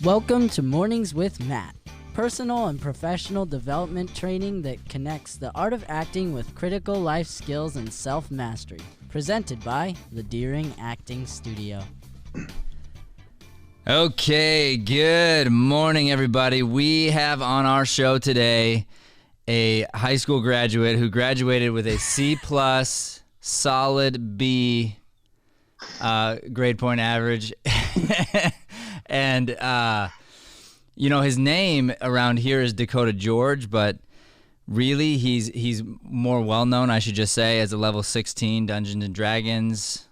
Welcome to Mornings with Matt, personal and professional development training that connects the art of acting with critical life skills and self-mastery. Presented by the Deering Acting Studio. Okay, good morning, everybody. We have on our show today a high school graduate who graduated with a C+, solid B grade point average. And, his name around here is Dakota George, but really he's more well-known, I should just say, as a level 16 Dungeons & Dragons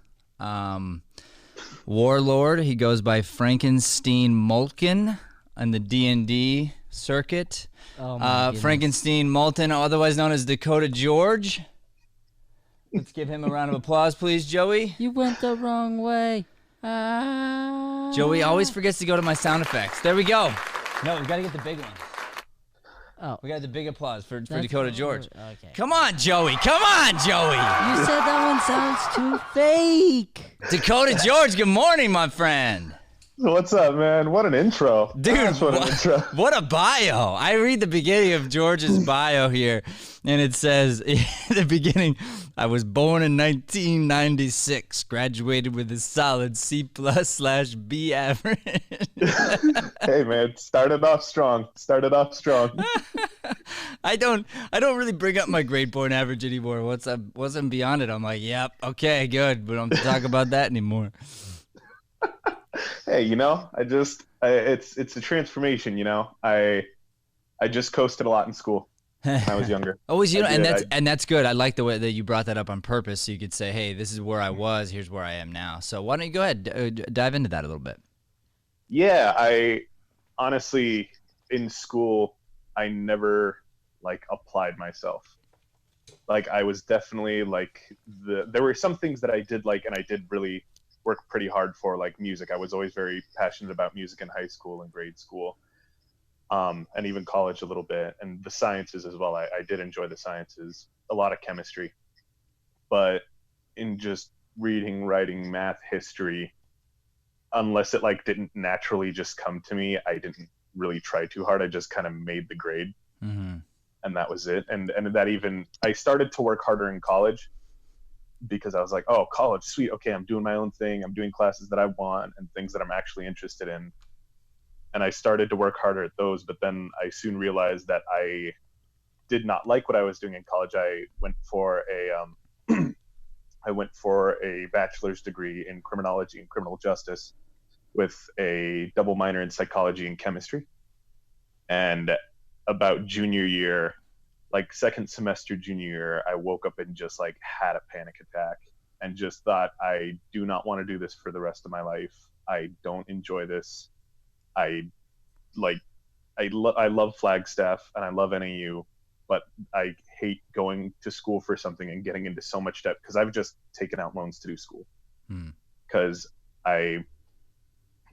warlord. He goes by Frankenstein Moltken on the D&D circuit. Frankenstein Molten, otherwise known as Dakota George. Let's give him a round of applause, please, Joey. You went the wrong way. Joey always forgets to go to my sound effects. There we go. No, we got to get the big one. Oh. We got the big applause for Dakota George. Okay. Come on, Joey. Come on, Joey. You said that one sounds too fake. Dakota George, good morning, my friend. What's up, man? What an intro. Dude, What an intro. What a bio. I read the beginning of George's bio here, and it says, in the beginning, I was born in 1996, graduated with a solid C+/B average. Hey, man, started off strong. I don't really bring up my grade point average anymore. Once I'm beyond it, I'm like, yep, okay, good. We don't have to talk about that anymore. Hey, it's a transformation, I just coasted a lot in school when I was younger. And that's good. I like the way that you brought that up on purpose, so you could say, hey, this is where I was, here's where I am now. So why don't you go ahead, dive into that a little bit. Yeah, I honestly, in school, I never applied myself. I was definitely there were some things that I did and I did really work pretty hard for, music. I was always very passionate about music in high school and grade school, and even college a little bit, and the sciences as well. I did enjoy the sciences, a lot of chemistry, but in just reading, writing, math, history, unless it didn't naturally just come to me, I didn't really try too hard. I just kind of made the grade, and that was it. And that even, I started to work harder in college, because I was like, oh, college, sweet. Okay, I'm doing my own thing. I'm doing classes that I want and things that I'm actually interested in. And I started to work harder at those, but then I soon realized that I did not like what I was doing in college. I went for a bachelor's degree in criminology and criminal justice with a double minor in psychology and chemistry. And about junior year, second semester junior year, I woke up and just had a panic attack and just thought, I do not want to do this for the rest of my life. I don't enjoy this. I love Flagstaff and I love NAU, but I hate going to school for something and getting into so much debt, because I've just taken out loans to do school, because I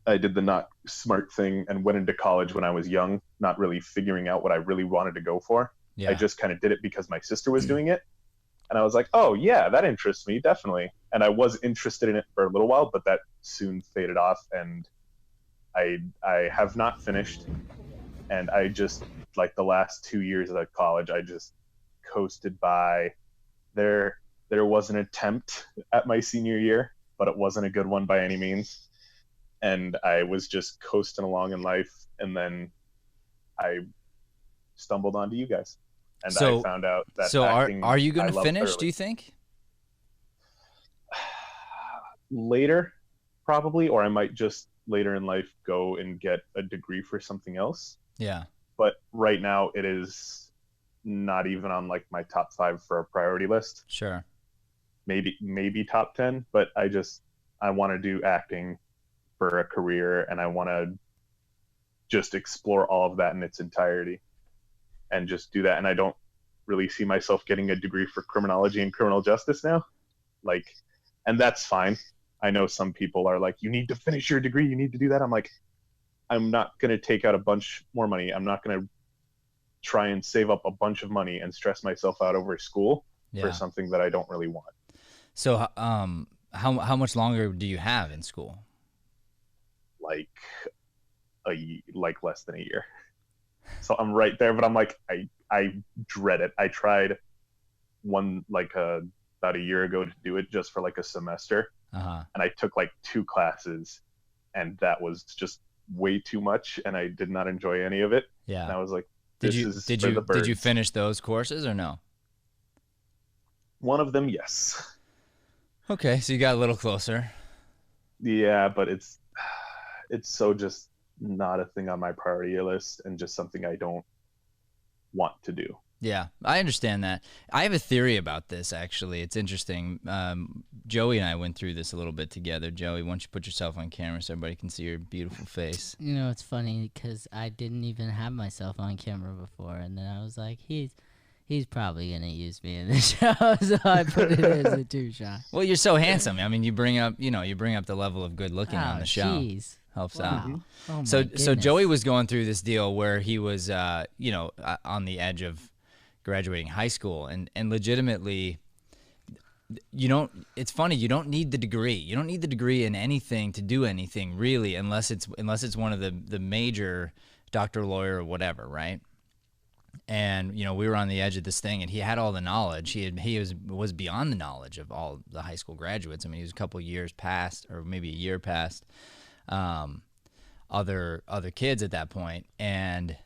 did the not smart thing and went into college when I was young, not really figuring out what I really wanted to go for. Yeah. I just kind of did it because my sister was doing it. And I was like, oh, yeah, that interests me, definitely. And I was interested in it for a little while, but that soon faded off. And I have not finished. And I just, the last 2 years of college, I just coasted by. There was an attempt at my senior year, but it wasn't a good one by any means. And I was just coasting along in life. And then I stumbled onto you guys, and I found out that. So are you going to finish? Thoroughly. Do you think? Later, probably, or I might just later in life go and get a degree for something else. Yeah. But right now, it is not even on my top 5 for a priority list. Sure. Maybe top 10, but I want to do acting for a career, and I want to just explore all of that in its entirety. And just do that. And I don't really see myself getting a degree for criminology and criminal justice now. And that's fine. I know some people are like, you need to finish your degree. You need to do that. I'm like, I'm not going to take out a bunch more money. I'm not going to try and save up a bunch of money and stress myself out over school for something that I don't really want. So how much longer do you have in school? like less than a year. So I'm right there, but I'm like, I dread it. I tried one like about a year ago to do it just for like a semester, and I took like 2 classes, and that was just way too much, and I did not enjoy any of it. Yeah. And I was like, did you finish those courses or no? One of them, yes. Okay, so you got a little closer. Yeah, but it's so just not a thing on my priority list, and just something I don't want to do. Yeah, I understand that. I have a theory about this, actually. It's interesting. Joey and I went through this a little bit together. Joey, why don't you put yourself on camera so everybody can see your beautiful face? You know, it's funny because I didn't even have myself on camera before, and then I was like, he's probably going to use me in the show, so I put it as a 2-shot. Well, you're so handsome. I mean, you bring up the level of good looking on the show. Geez. Helps Wow. out. Oh, So Joey was going through this deal where he was, on the edge of graduating high school, and legitimately, it's funny, you don't need the degree. You don't need the degree in anything to do anything really, unless it's one of the major doctor, lawyer, or whatever, right? And we were on the edge of this thing, and he had all the knowledge. He was beyond the knowledge of all the high school graduates. I mean, he was a couple years past, or maybe a year past other kids at that point. And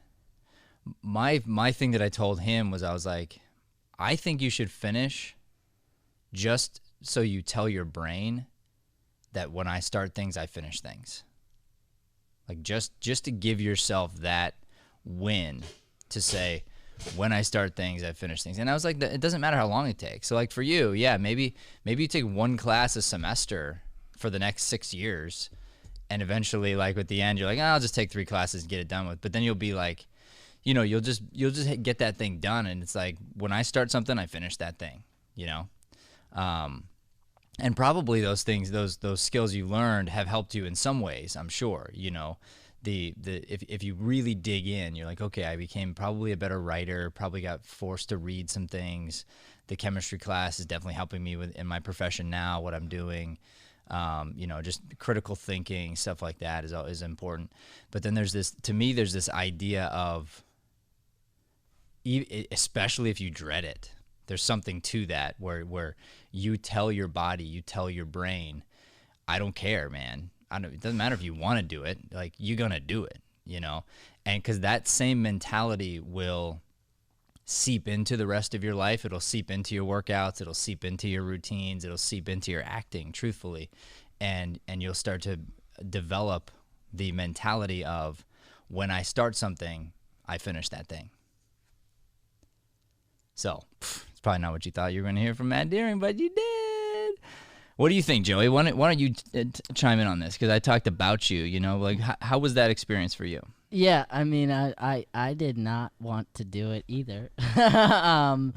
my thing that I told him was, I was like, I think you should finish just so you tell your brain that when I start things, I finish things. Like just to give yourself that win to say, when I start things, I finish things. And I was like, it doesn't matter how long it takes. So like for you, yeah, maybe you take 1 class a semester for the next 6 years, and eventually, like at the end, you're like, I'll just take 3 classes and get it done with. But then you'll be like, you'll just get that thing done, and it's like, when I start something, I finish that thing, and probably those things, those skills you learned have helped you in some ways, I'm sure. If you really dig in, you're like, okay, I became probably a better writer, probably got forced to read some things. The chemistry class is definitely helping me in my profession now, what I'm doing. Just critical thinking, stuff like that is important. But then there's this idea of, especially if you dread it, there's something to that where you tell your body, you tell your brain, I don't care, man. It doesn't matter if you want to do it, like, you're going to do it, and because that same mentality will seep into the rest of your life. It'll seep into your workouts. It'll seep into your routines. It'll seep into your acting, truthfully. And you'll start to develop the mentality of, when I start something, I finish that thing. So it's probably not what you thought you were going to hear from Matt Deering, but you did. What do you think, Joey? Why don't you chime in on this? Because I talked about you, like, how was that experience for you? Yeah, I mean, I did not want to do it either. It's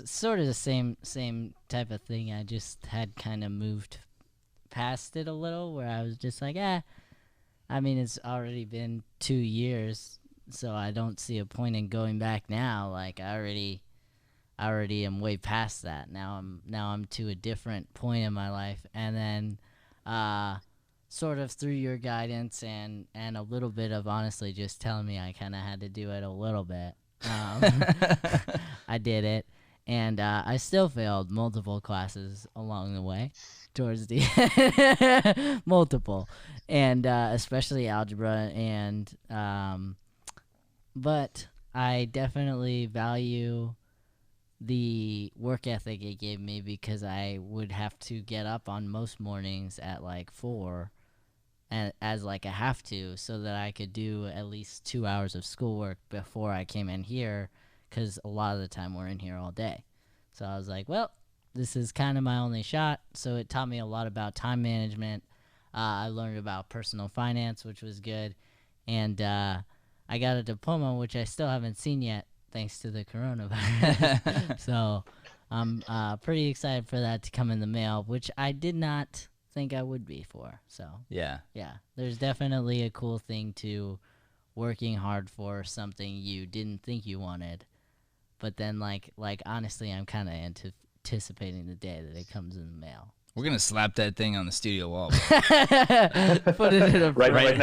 sort of the same type of thing. I just had kind of moved past it a little, where I was just like, I mean, it's already been 2 years, so I don't see a point in going back now. Like, I already am way past that. Now I'm to a different point in my life. And then sort of through your guidance and a little bit of honestly just telling me I kind of had to do it a little bit, I did it. And I still failed multiple classes along the way towards the end. Multiple. And especially algebra. And but I definitely value the work ethic it gave me, because I would have to get up on most mornings at like 4 and as like a have to, so that I could do at least 2 hours of schoolwork before I came in here, because a lot of the time we're in here all day. So I was like, well, this is kind of my only shot. So it taught me a lot about time management. I learned about personal finance, which was good. And I got a diploma, which I still haven't seen yet, thanks to the coronavirus. So I'm pretty excited for that to come in the mail, which I did not think I would be for. So yeah, there's definitely a cool thing to working hard for something you didn't think you wanted, but then like honestly, I'm kind of anticipating the day that it comes in the mail. We're gonna slap that thing on the studio wall. Put it in a right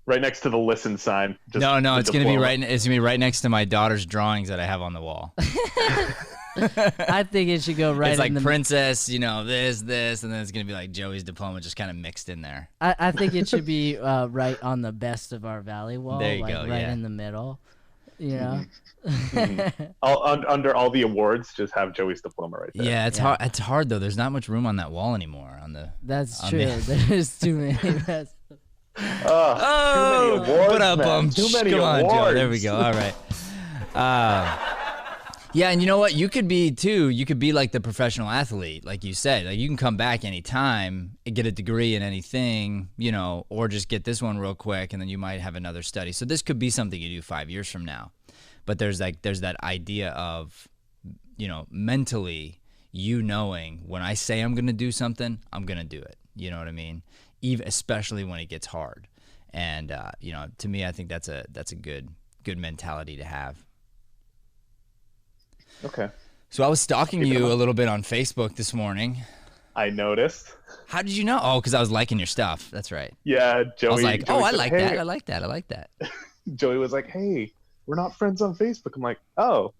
right next to the listen sign. Just No, the it's gonna be diploma. it's gonna be right next to my daughter's drawings that I have on the wall. I think it should go right It's like in the princess, this, and then it's gonna be like Joey's diploma just kind of mixed in there. I think it should be right on the best of our valley wall, There you like go, right yeah. in the middle. You know? Under all the awards, just have Joey's diploma right there. Yeah, it's hard. It's hard though. There's not much room on that wall anymore. That's on true. the- There's too many. Too many awards, put up, man. Too many Come on, awards. Joe. There we go. All right. Yeah, and you know what? You could be too. You could be like the professional athlete, like you said. Like you can come back anytime and get a degree in anything, or just get this one real quick, and then you might have another study. So this could be something you do 5 years from now. But there's that idea of, mentally, knowing when I say I'm gonna do something, I'm gonna do it. You know what I mean? Even especially when it gets hard. And to me, I think that's a good mentality to have. Okay. So I was stalking you a little bit on Facebook this morning. I noticed. How did you know? Oh, because I was liking your stuff. That's right. Yeah, Joey. I was like, Joey I said, like "Hey." that. I like that. I like that. Joey was like, "Hey, we're not friends on Facebook." I'm like, "Oh,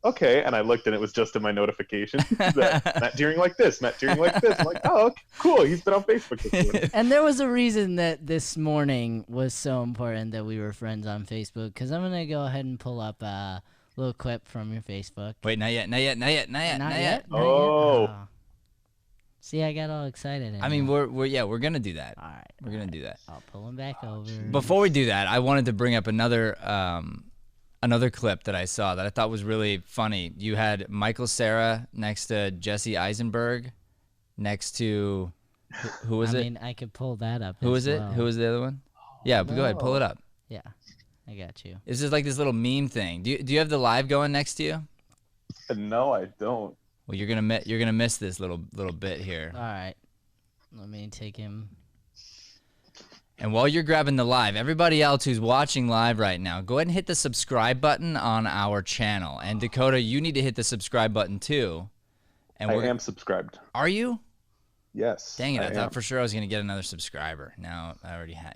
okay." And I looked, and it was just in my notifications that Matt Deering like this, Matt Deering like this. I'm like, "Oh, okay, cool. He's been on Facebook this morning." And there was a reason that this morning was so important that we were friends on Facebook, because I'm going to go ahead and pull up a little clip from your Facebook. Wait, not yet. Not yet? Oh. See, I got all excited. I mean, we're gonna do that. All right. We're gonna do that. I'll pull him back over. Before we do that, I wanted to bring up another clip that I saw that I thought was really funny. You had Michael Cera next to Jesse Eisenberg, next to who was it? I mean, I could pull that up. Who was as it? well. Who was the other one? Yeah, but go ahead, pull it up. Yeah, I got you. It's just like this little meme thing. Do you have the live going next to you? No, I don't. Well, you're gonna miss this little bit here. All right. Let me take him. And while you're grabbing the live, everybody else who's watching live right now, go ahead and hit the subscribe button on our channel. And Dakota, you need to hit the subscribe button too. And I am subscribed. Are you? Yes. Dang it! I am. thought for sure I was gonna get another subscriber. Now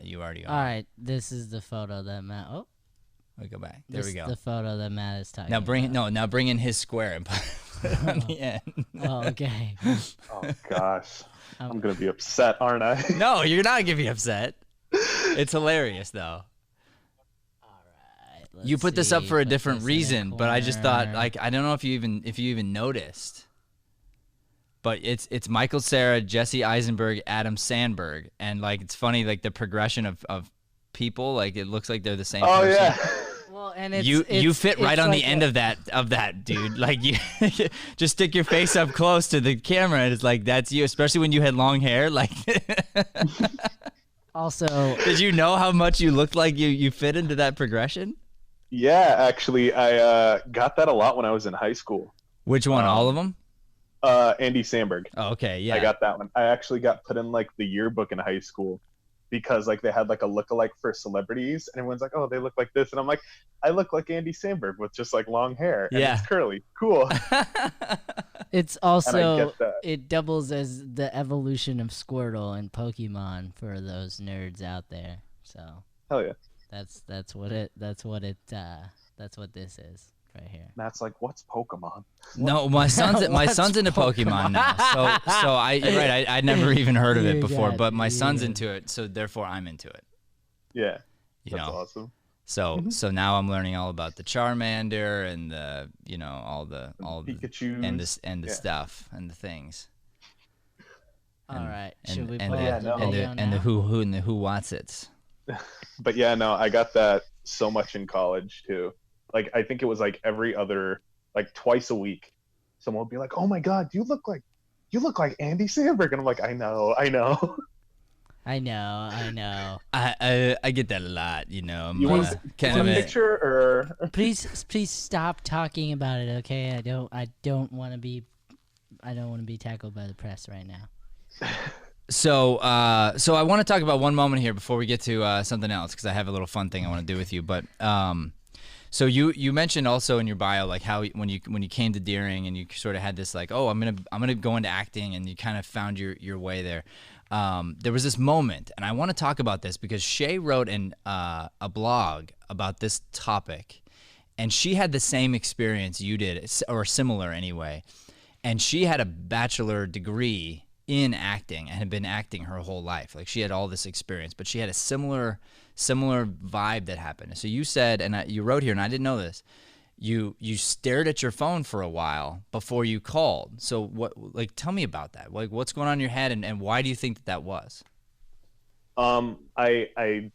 you already are. All right. This is the photo that Matt. Oh, We go back. There this we is go. the photo that Matt is talking. Now bring about. bring in his square and put it on the end. Oh, okay. Oh gosh, I'm gonna be upset, aren't I? No, you're not gonna be upset. It's hilarious though. All right. You put this up for a Put different this in reason, a but I just thought, corner. like, I don't know if you even noticed, but it's Michael Cera, Jesse Eisenberg, Adam Sandberg, and like it's funny, like the progression of people, like it looks like they're the same Oh person. yeah. Well, and it's, You fit right it's on like the end of that dude. Like you just stick your face up close to the camera and it's like that's you, especially when you had long hair. Like Also, did you know how much you looked like you fit into that progression? Yeah, actually, I got that a lot when I was in high school. Which one? All of them? Andy Samberg. Oh, okay, yeah. I got that one. I actually got put in like the yearbook in high school because like they had like a lookalike for celebrities, and everyone's like, "Oh, they look like this," and I'm like, "I look like Andy Samberg with just like long hair and Yeah. it's curly, cool." it's And I also get that. it doubles as the evolution of Squirtle and Pokemon for those nerds out there. So Hell yeah. that's what this is right here. Matt's like, "What's Pokemon?" No, my son's What's into Pokemon now. So you're right. I'd never even heard of it You before, got but my son's you. into it, so therefore I'm into it. Yeah, You that's know. awesome. So now I'm learning all about the Charmander and the all the Pikachu and the yeah. stuff and the things. All right, And, should we and, pull the, up the and, video the, and the now? who and the who wants it. But yeah, no, I got that so much in college too. Like I think it was like every other, like twice a week, someone would be like, "Oh my God, you look like Andy Samberg," and I'm like, "I know." I know. I get that a lot. You I'm want kind a of a, picture or? Please stop talking about it, okay? I don't want to be tackled by the press right now. So I want to talk about one moment here before we get to something else because I have a little fun thing I want to do with you. But so you mentioned also in your bio like how when you came to Deering and you sort of had this like, oh, I'm gonna go into acting, and you kind of found your way there. there was this moment, and I want to talk about this because Shay wrote a blog about this topic, and she had the same experience you did, or similar anyway. And she had a bachelor degree in acting and had been acting her whole life. Like, she had all this experience, but she had a similar vibe that happened. So you said, and you wrote here, and I didn't know this, you stared at your phone for a while before you called. So tell me about that. Like, what's going on in your head, and why do you think that was? It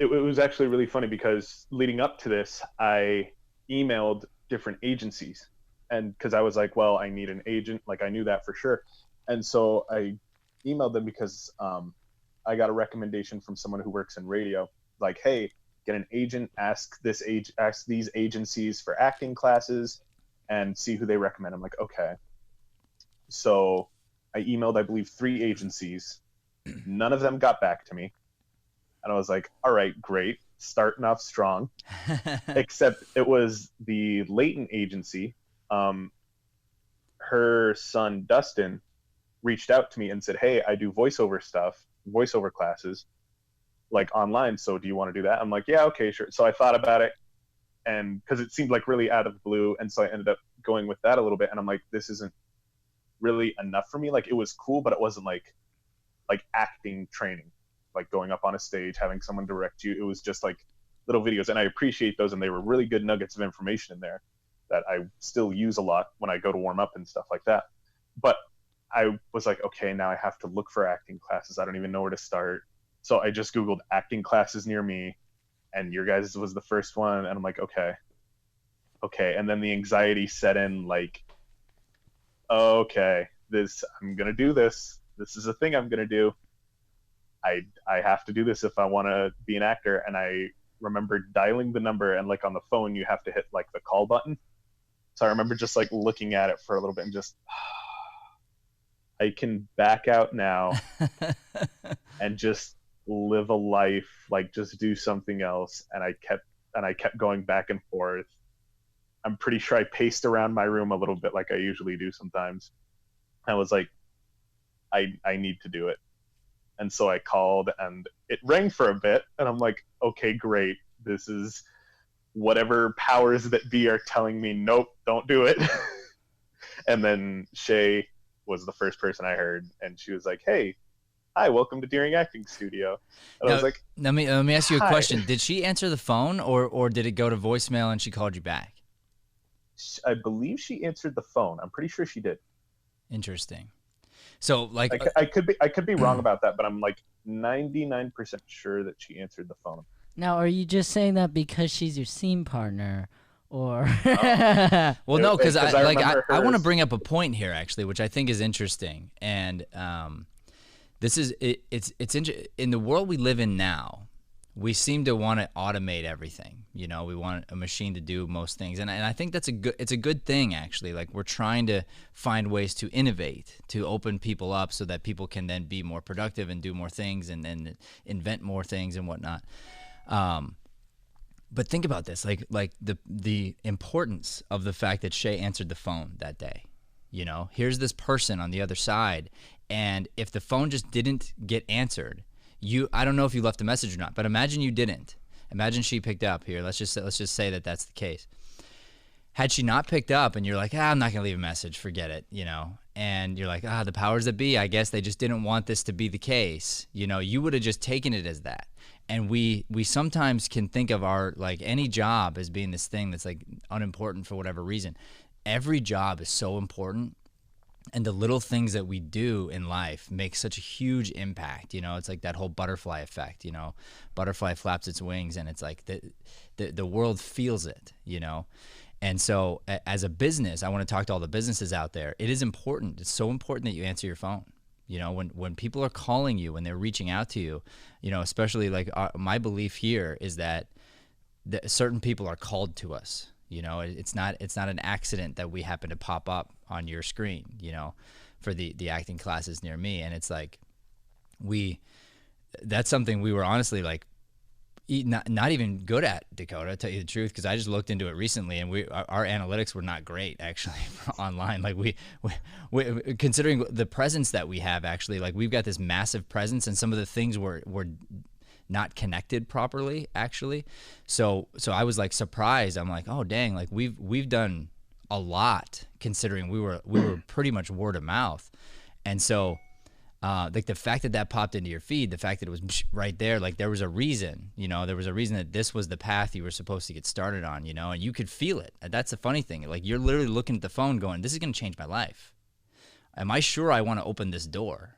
was actually really funny because leading up to this, I emailed different agencies, and because I was like, well, I need an agent. Like, I knew that for sure. And so I emailed them because I got a recommendation from someone who works in radio. Like, hey, get an agent, ask these agencies for acting classes and see who they recommend. I'm like, okay. So I emailed, I believe, 3 agencies. None of them got back to me. And I was like, all right, great. Starting off strong. Except it was the Layton agency. Her son, Dustin, reached out to me and said, hey, I do voiceover classes, like online. So do you want to do that? I'm like, yeah, okay, sure. So I thought about it, and because it seemed like really out of the blue. And so I ended up going with that a little bit. And I'm like, this isn't really enough for me. Like, it was cool, but it wasn't like acting training, like going up on a stage, having someone direct you. It was just like little videos. And I appreciate those. And they were really good nuggets of information in there that I still use a lot when I go to warm up and stuff like that. But I was like, okay, now I have to look for acting classes. I don't even know where to start. So I just Googled acting classes near me, and your guys was the first one. And I'm like, okay. And then the anxiety set in, like, okay, I'm going to do this. This is a thing I'm going to do. I have to do this if I want to be an actor. And I remember dialing the number, and like on the phone, you have to hit like the call button. So I remember just like looking at it for a little bit and just, I can back out now and just live a life, like just do something else. And I kept going back and forth. I'm pretty sure I paced around my room a little bit like I usually do sometimes. I was like, I need to do it. And so I called, and it rang for a bit, and I'm like, okay, great. This is whatever powers that be are telling me, nope, don't do it. And then Shay was the first person I heard, and she was like, hey, hi, welcome to Deering Acting Studio. And now, I was like, let me ask you a hi. question. Did she answer the phone, or did it go to voicemail and she called you back? I believe she answered the phone. I'm pretty sure she did. Interesting. So like, I could be wrong about that, but I'm like 99% sure that she answered the phone. Now, are you just saying that because she's your scene partner, or? Well, no, because I want to hers. bring up a point here actually, which I think is interesting, and this is it's in the world we live in now. We seem to want to automate everything. You know, we want a machine to do most things, and I think it's a good thing actually. Like, we're trying to find ways to innovate, to open people up so that people can then be more productive and do more things and invent more things and whatnot. But think about this, like the importance of the fact that Shay answered the phone that day. You know, here's this person on the other side, and if the phone just didn't get answered, I don't know if you left a message or not, but imagine you didn't. Imagine she picked up here. Let's just say that that's the case. Had she not picked up, and you're like, I'm not gonna leave a message, forget it, you know, and you're like, the powers that be, I guess they just didn't want this to be the case, you know, you would have just taken it as that. And we sometimes can think of our, like, any job as being this thing that's like unimportant for whatever reason. Every job is so important, and the little things that we do in life make such a huge impact. You know, it's like that whole butterfly effect, you know, butterfly flaps its wings and it's like the world feels it, you know. And so as a business, I want to talk to all the businesses out there. It is important. It's so important that you answer your phone. You know, when people are calling you, when they're reaching out to you, you know, especially like my belief here is that certain people are called to us. You know, it's not an accident that we happen to pop up on your screen, you know, for the acting classes near me. And it's like, that's something we were honestly like, Not even good at, Dakota, to tell you the truth, because I just looked into it recently, and our analytics were not great actually online. Like we considering the presence that we have, actually, like we've got this massive presence, and some of the things were not connected properly actually. So I was like surprised. I'm like, oh dang, like we've done a lot considering we were pretty much word of mouth, and so. Like the fact that popped into your feed, the fact that it was right there, like there was a reason, there was a reason that this was the path you were supposed to get started on, and you could feel it. That's the funny thing. Like you're literally looking at the phone going, this is going to change my life. Am I sure I want to open this door?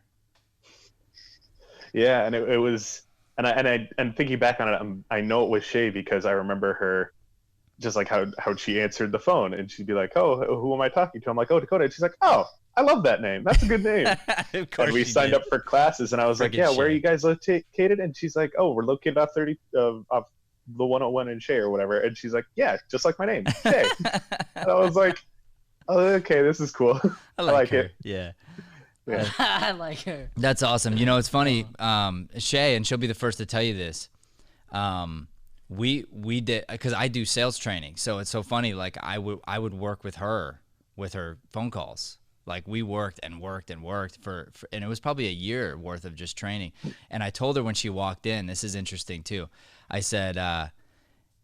Yeah. And it was, and thinking back on it, I know it was Shay because I remember her just like how she answered the phone, and she'd be like, oh, who am I talking to? I'm like, oh, Dakota. And she's like, oh, I love that name. That's a good name. Of course. And we signed up for classes, and I was like, yeah, where are you guys located? And she's like, oh, we're located off off the 101 in Shay or whatever. And she's like, yeah, just like my name, Shay. And I was like, oh, okay, this is cool. I like it. Yeah. I like her. That's awesome. It's funny, Shay, and she'll be the first to tell you this. We did, because I do sales training, so it's so funny. Like I would work with her phone calls. Like we worked and worked and worked for and it was probably a year worth of just training. And I told her when she walked in, this is interesting too. I said,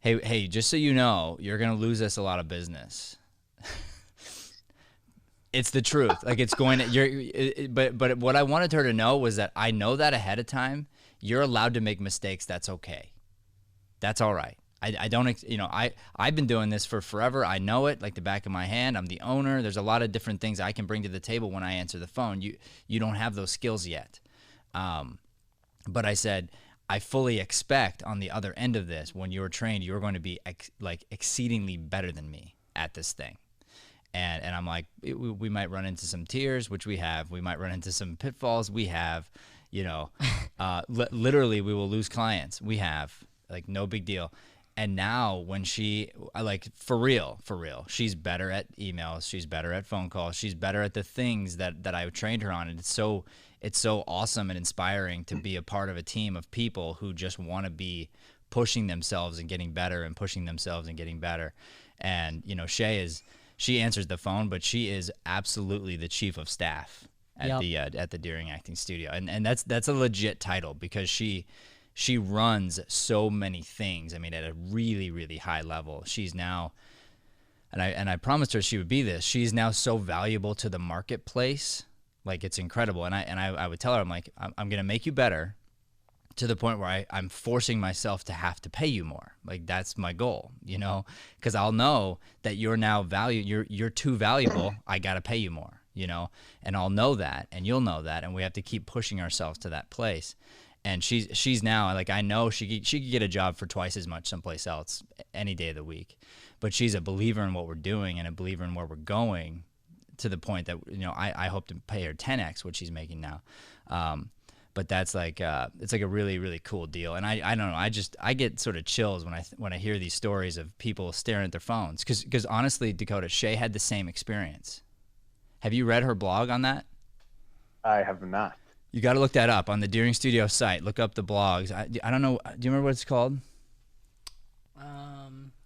hey, just so you know, you're gonna lose us a lot of business. It's the truth. Like it's going to, but what I wanted her to know was that I know that ahead of time. You're allowed to make mistakes. That's okay. That's all right. I don't, I've been doing this for forever. I know it like the back of my hand. I'm the owner. There's a lot of different things I can bring to the table when I answer the phone. You don't have those skills yet. But I said, I fully expect on the other end of this, when you're trained, you're going to be exceedingly better than me at this thing. And I'm like, we might run into some tears, which we have. We might run into some pitfalls. We have, literally we will lose clients. We have, like, no big deal. And now when for real, she's better at emails. She's better at phone calls. She's better at the things that I trained her on. And it's so awesome and inspiring to be a part of a team of people who just want to be pushing themselves and getting better and pushing themselves and getting better. And, she answers the phone, but she is absolutely the chief of staff at the Deering Acting Studio. And that's a legit title because she runs so many things. I mean, at a really, really high level. She's now, and I promised her she would be this. She's now so valuable to the marketplace, like it's incredible. And I would tell her, I'm like, I'm gonna make you better, to the point where I'm forcing myself to have to pay you more. Like that's my goal, because I'll know that you're now you're too valuable. I gotta pay you more, and I'll know that, and you'll know that, and we have to keep pushing ourselves to that place. And she's now, like, I know she could get a job for twice as much someplace else any day of the week, but she's a believer in what we're doing and a believer in where we're going, to the point that, I hope to pay her 10x what she's making now. But that's like, it's like a really, really cool deal. And I don't know, I get sort of chills when I hear these stories of people staring at their phones. Cause honestly, Dakota, Shay had the same experience. Have you read her blog on that? I have not. You got to look that up on the Deering Studio site. Look up the blogs. I don't know. Do you remember what it's called?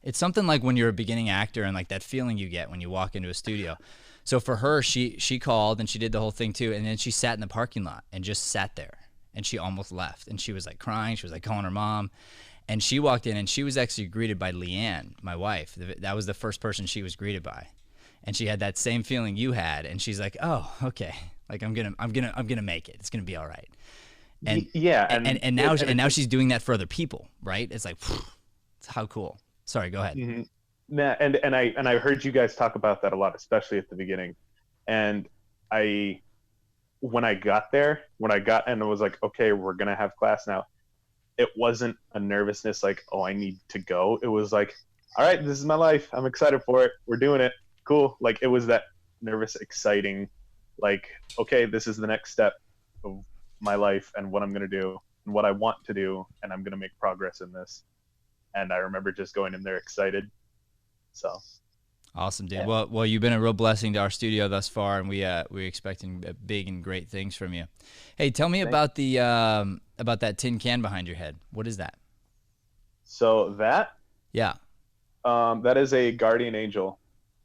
It's something like when you're a beginning actor and like that feeling you get when you walk into a studio. So for her, she called and she did the whole thing too. And then she sat in the parking lot and just sat there, and she almost left. And she was like crying. She was like calling her mom. And she walked in and she was actually greeted by Leanne, my wife. That was the first person she was greeted by. And she had that same feeling you had. And she's like, oh, okay. Like I'm gonna make it. It's gonna be all right. And yeah, and now she's doing that for other people, right? It's like, it's how cool. Sorry, go ahead. Mm-hmm. Nah, and I heard you guys talk about that a lot, especially at the beginning. And when I got and it was like, okay, we're gonna have class now. It wasn't a nervousness like, oh, I need to go. It was like, all right, this is my life. I'm excited for it. We're doing it. Cool. Like it was that nervous, exciting, like, okay, this is the next step of my life and what I'm going to do and what I want to do, and I'm going to make progress in this. And I remember just going in there excited. So awesome, dude. Yeah. Well, you've been a real blessing to our studio thus far, and we're expecting big and great things from you. Hey, tell me about that tin can behind your head. What is that? So Yeah. that is a guardian angel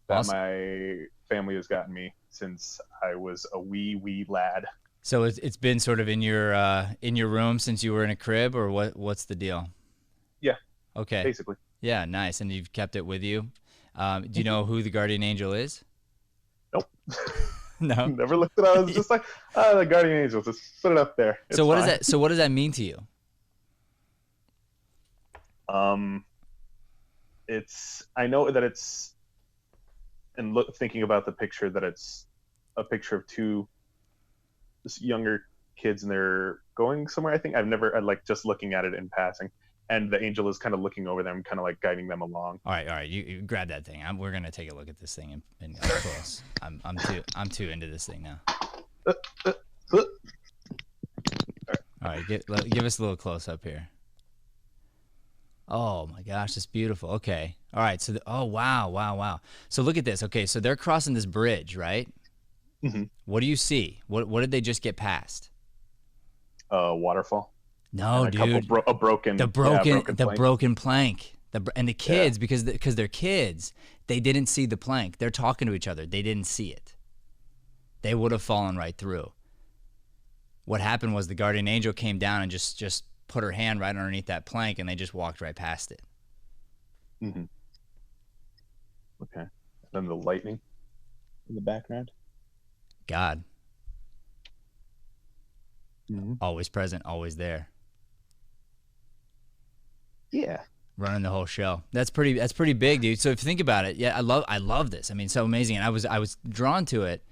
that Awesome. my family has gotten me since I was a wee lad. So it's been sort of in your room since you were in a crib, or what's the deal? Yeah, Okay. basically. Yeah, nice. And you've kept it with you. Do you Mhm. know who the guardian angel is? Nope. No. Never looked at it. I was just like, the guardian angel. Just put it up there. So It's what does fine. that so what does that mean to you? Um, I know that it's, and thinking about the picture, that it's a picture of two just younger kids and they're going somewhere. I think I like just looking at it in passing, and the angel is kind of looking over them, kind of like guiding them along. All right. You grab that thing. We're gonna take a look at this thing in up close. I'm too into this thing now. All right, give us a little close up here. Oh my gosh, it's beautiful. Okay. All right. So, oh wow. So look at this. Okay, so they're crossing this bridge, right? Mm-hmm. What do you see? What did they just get past? Waterfall. No, And a couple dude. a broken The plank. broken plank. And the kids, because they're kids, they didn't see the plank. They're talking to each other. They didn't see it. They would have fallen right through. What happened was the guardian angel came down and just put her hand right underneath that plank, and they just walked right past it. Mm-hmm. Okay. And then the lightning in the background. God, Mm-hmm. always present, always there, Yeah. running the whole show. That's pretty big, dude. So if you think about it, yeah, I love this. I mean, so amazing, and I was drawn to it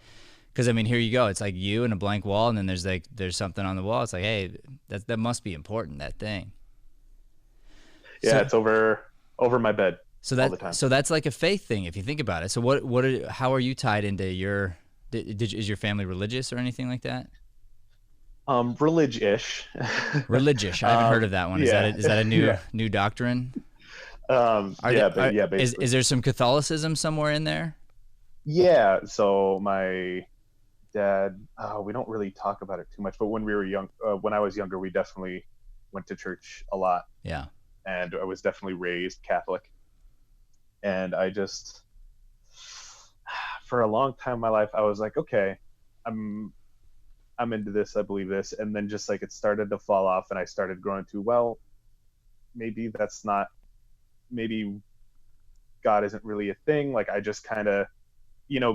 because, I mean, here you go. It's like you and a blank wall, and then there's something on the wall. It's like, hey, that must be important, that thing. Yeah, So, it's over my bed so all the time. that's like a faith thing if you think about it. So how are you tied into your is your family religious or anything like that? Religious. Religious. I haven't heard of that one. Yeah. Is that a new Yeah. new doctrine? Basically. Is there some Catholicism somewhere in there? Yeah, so my dad, we don't really talk about it too much, but when we were young, when I was younger, we definitely went to church a lot, Yeah. and I was definitely raised Catholic. And I just, for a long time in my life, I was like, okay, I'm into this, I believe this, and then just like it started to fall off, and I started growing to, well, maybe that's not, maybe God isn't really a thing. Like I just kind of,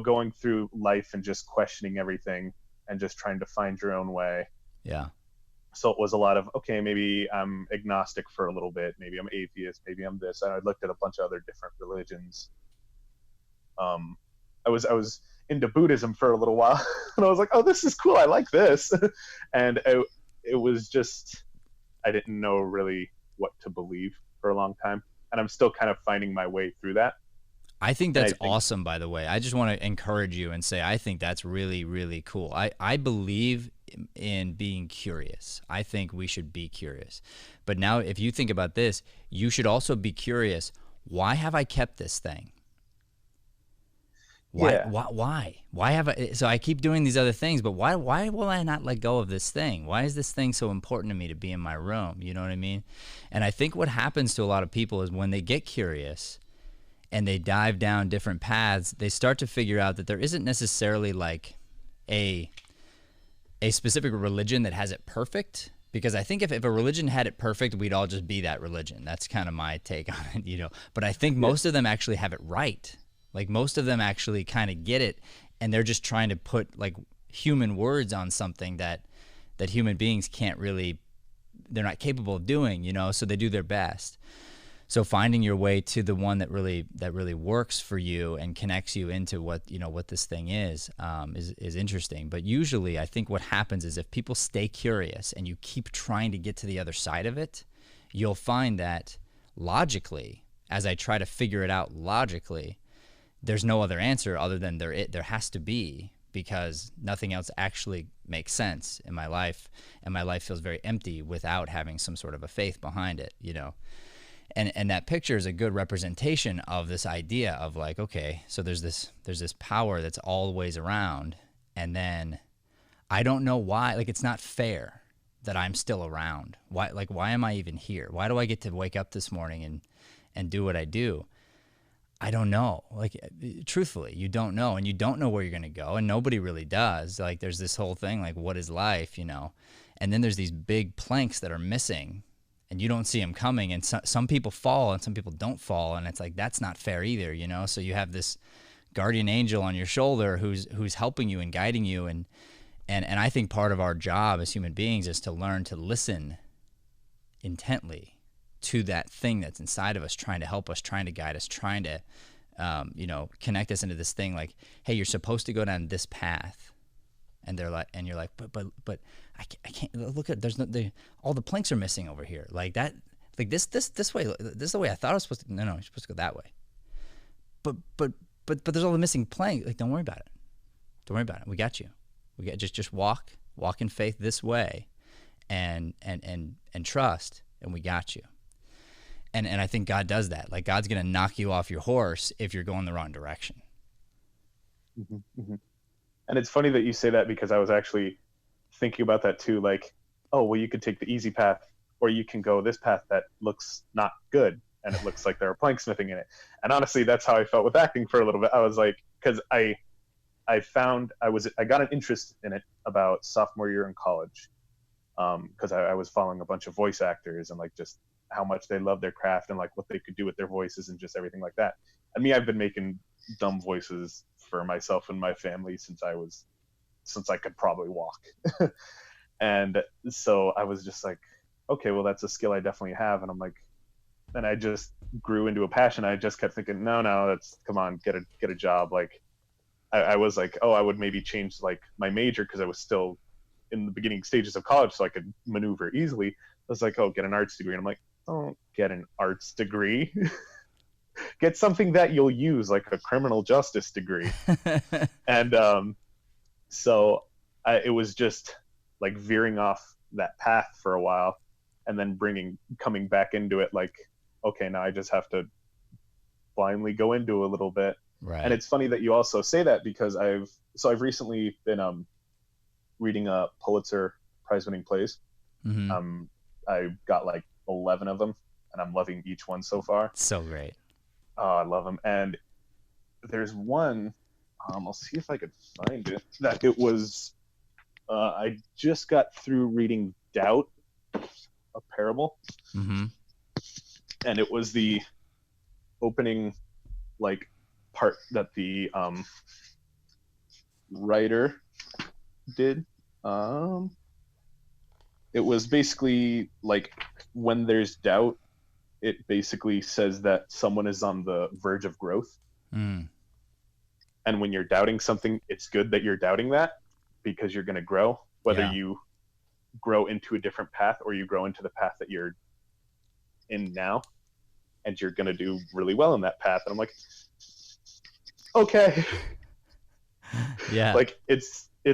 going through life and just questioning everything and just trying to find your own way. Yeah. So it was a lot of, okay, maybe I'm agnostic for a little bit, maybe I'm atheist, maybe I'm this. And I looked at a bunch of other different religions. I was into Buddhism for a little while, and I was like, oh, this is cool, I like this. And it was just, I didn't know really what to believe for a long time, and I'm still kind of finding my way through that. I think And that's awesome, by the way. I just want to encourage you and say I think that's really, really cool. I believe in being curious. I think we should be curious. But now if you think about this, you should also be curious, why have I kept this thing? Yeah. Why have I, so I keep doing these other things, but why will I not let go of this thing? Why is this thing so important to me to be in my room? You know what I mean? And I think what happens to a lot of people is when they get curious and they dive down different paths, they start to figure out that there isn't necessarily like a specific religion that has it perfect. Because I think if a religion had it perfect, we'd all just be that religion. That's kind of my take on it, you know. But I think most of them actually have it right. Like most of them actually kind of get it, and they're just trying to put like human words on something that human beings can't really, they're not capable of doing, you know, so they do their best. So finding your way to the one that really works for you and connects you into what, you know, what this thing is interesting. But usually I think what happens is if people stay curious and you keep trying to get to the other side of it, you'll find that logically, as I try to figure it out logically, there's no other answer other than there has to be, because nothing else actually makes sense in my life, and my life feels very empty without having some sort of a faith behind it, you know. And that picture is a good representation of this idea of like, okay, so there's this power that's always around, and then I don't know why, like it's not fair. that I'm still around? Why am I even here? Why do I get to wake up this morning and do what I do? I don't know. Like, truthfully, you don't know, and you don't know where you're going to go, and nobody really does. Like, there's this whole thing, like, what is life, And then there's these big planks that are missing, and you don't see them coming, and some people fall and some people don't fall, and it's like, that's not fair either, So you have this guardian angel on your shoulder who's helping you and guiding you, and I think part of our job as human beings is to learn to listen intently to that thing that's inside of us, trying to help us, trying to guide us, trying to, connect us into this thing. Like, hey, you're supposed to go down this path, and they're like, and you're like, but I can't look at. All the planks are missing over here. Like that, like this way. This is the way I thought I was supposed to. No, you're supposed to go that way. But there's all the missing planks. Like, don't worry about it. Don't worry about it. We got you. Just walk in faith this way, and trust, and we got you. And I think God does that. Like, God's going to knock you off your horse if you're going the wrong direction. Mm-hmm, mm-hmm. And it's funny that you say that, because I was actually thinking about that too. Like, oh, well, you could take the easy path, or you can go this path that looks not good, and it looks like there are planksmithing in it. And honestly, that's how I felt with acting for a little bit. I was like, because I got an interest in it about sophomore year in college, because I was following a bunch of voice actors and like just how much they love their craft and like what they could do with their voices and just everything like that. And me, I've been making dumb voices for myself and my family since I could probably walk. And so I was just like, okay, well, that's a skill I definitely have. And I'm like, and I just grew into a passion. I just kept thinking, no, come on, get a job. Like, I was like, oh, I would maybe change like my major, because I was still in the beginning stages of college, so I could maneuver easily. I was like, oh, get an arts degree. And I'm like, don't get an arts degree. Get something that you'll use, like a criminal justice degree. And so it was just like veering off that path for a while, and then coming back into it like, okay, now I just have to blindly go into a little bit. Right. And it's funny that you also say that, because I've recently been reading Pulitzer Prize-winning plays. Mm-hmm. I got like 11 of them, and I'm loving each one so far. So great. Oh, I love them. And there's one, I'll see if I could find it, that it was, I just got through reading Doubt, a parable. Mm-hmm. And it was the opening like part that the writer did. It was basically like, when there's doubt, it basically says that someone is on the verge of growth. Mm. And when you're doubting something, it's good that you're doubting that, because you're going to grow, whether you grow into a different path or you grow into the path that you're in now, and you're going to do really well in that path. And I'm like, okay. Yeah. Like,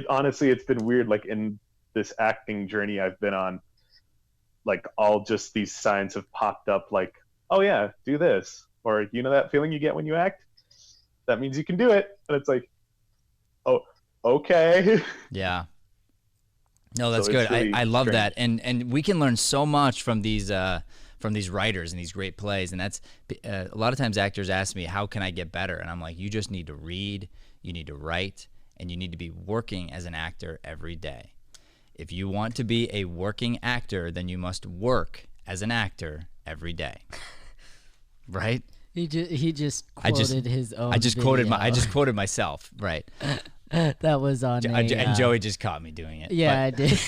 honestly, it's been weird. Like, in this acting journey I've been on, like, all just these signs have popped up, like, oh yeah, do this. Or, you know that feeling you get when you act? That means you can do it. And it's like, oh, okay. Yeah. No, that's good. Really I love strange. that. And we can learn so much from these writers and these great plays. And that's a lot of times actors ask me, how can I get better? And I'm like, you just need to read, you need to write, and you need to be working as an actor every day. If you want to be a working actor, then you must work as an actor every day. Right? He just quoted his own. I just quoted myself. Right. That was on. And Joey just caught me doing it. Yeah, I did.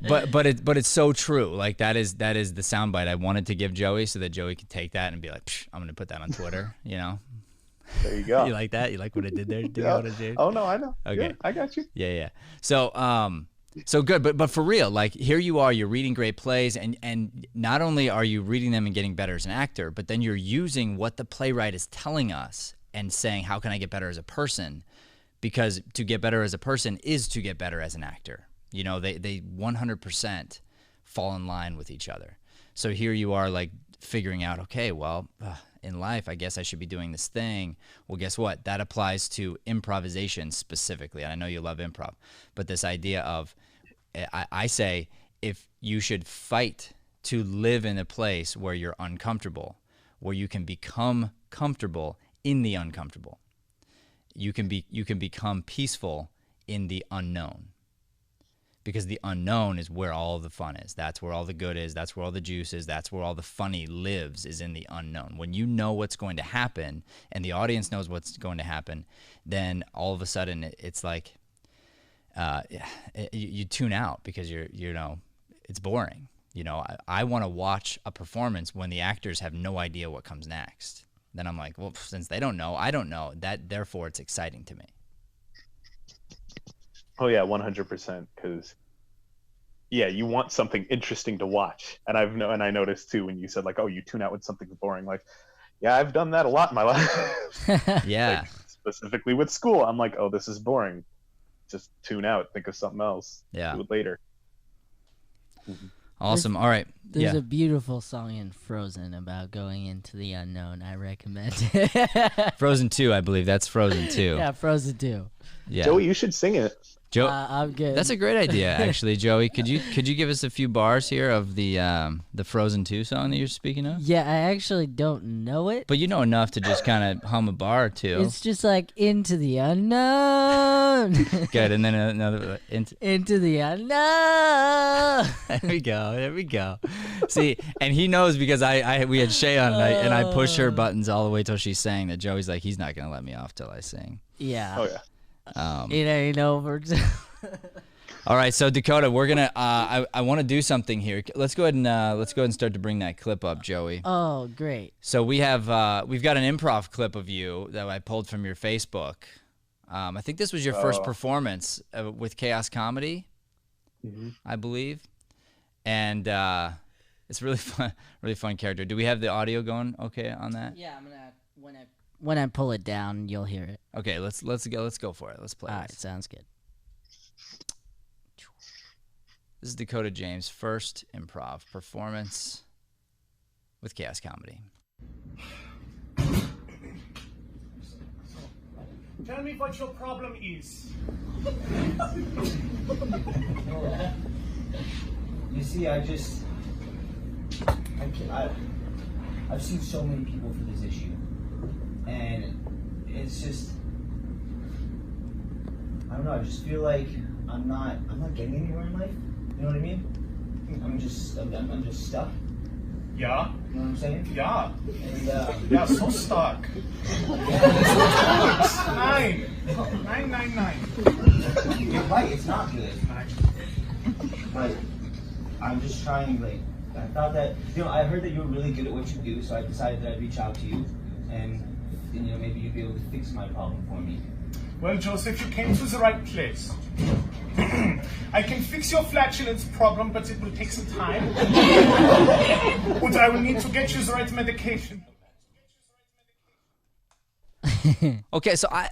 but it's so true. Like, that is the soundbite I wanted to give Joey, so that Joey could take that and be like, I'm going to put that on Twitter. You know. There you go. You like that? You like what I did there? Oh no, I know. Okay, yeah, I got you. Yeah. So good, but for real, like, here you are, you're reading great plays, and not only are you reading them and getting better as an actor, but then you're using what the playwright is telling us and saying, how can I get better as a person? Because to get better as a person is to get better as an actor. You know, they 100% fall in line with each other. So here you are, like, figuring out, okay, well, in life, I guess I should be doing this thing. Well, guess what? That applies to improvisation specifically. And I know you love improv, but this idea of, I say, if you should fight to live in a place where you're uncomfortable, where you can become comfortable in the uncomfortable. You can become peaceful in the unknown. Because the unknown is where all the fun is. That's where all the good is. That's where all the juice is. That's where all the funny lives, is in the unknown. When you know what's going to happen and the audience knows what's going to happen, then all of a sudden it's like you tune out because it's boring. I want to watch a performance when the actors have no idea what comes next. Then I'm like, well, since they don't know, I don't know. Therefore, it's exciting to me. Oh yeah, 100%. Because you want something interesting to watch, and I noticed too when you said like, oh, you tune out when something's boring. Like, yeah, I've done that a lot in my life. Yeah. Like, specifically with school, I'm like, oh, this is boring. Just tune out. Think of something else. Yeah. Do it later. Awesome. All right. There's a beautiful song in Frozen about going into the unknown. I recommend it. Frozen 2, I believe. That's Frozen 2. Yeah, Frozen 2. Yeah. Joey, you should sing it. Joe, I'm good. that's a great idea, actually, Joey. Could you give us a few bars here of the Frozen 2 song that you're speaking of? Yeah, I actually don't know it. But you know enough to just kind of hum a bar or two. It's just like into the unknown. Good, and then another Into the unknown. There we go. See, and he knows because we had Shay on and I pushed her buttons all the way till she sang that Joey's like, he's not gonna let me off till I sing. Yeah. Oh yeah. It ain't over. All right, so Dakota, we're gonna. I want to do something here. Let's go ahead and start to bring that clip up, Joey. Oh, great. So we've got an improv clip of you that I pulled from your Facebook. I think this was your first performance with Chaos Comedy, I believe, and it's really fun character. Do we have the audio going okay on that? Yeah, I'm gonna when I pull it down, you'll hear it. Okay, let's go for it. Let's play. All this. right, sounds good. This is Dakota James' first improv performance with Chaos Comedy. Tell me what your problem is. You see, I've seen so many people for this issue, and it's just, I don't know. I just feel like I'm not getting anywhere in life. You know what I mean? I'm just stuck. Yeah? You know what I'm saying? Yeah. And, Yeah, so stuck. 9. You're right. It's not good. But I'm just trying. Like, I thought that I heard that you were really good at what you do, so I decided that I'd reach out to you, and maybe you'd be able to fix my problem for me. Well, Joseph, you came to the right place. I can fix your flatulence problem, but it will take some time. But I will need to get you the right medication. Okay, so I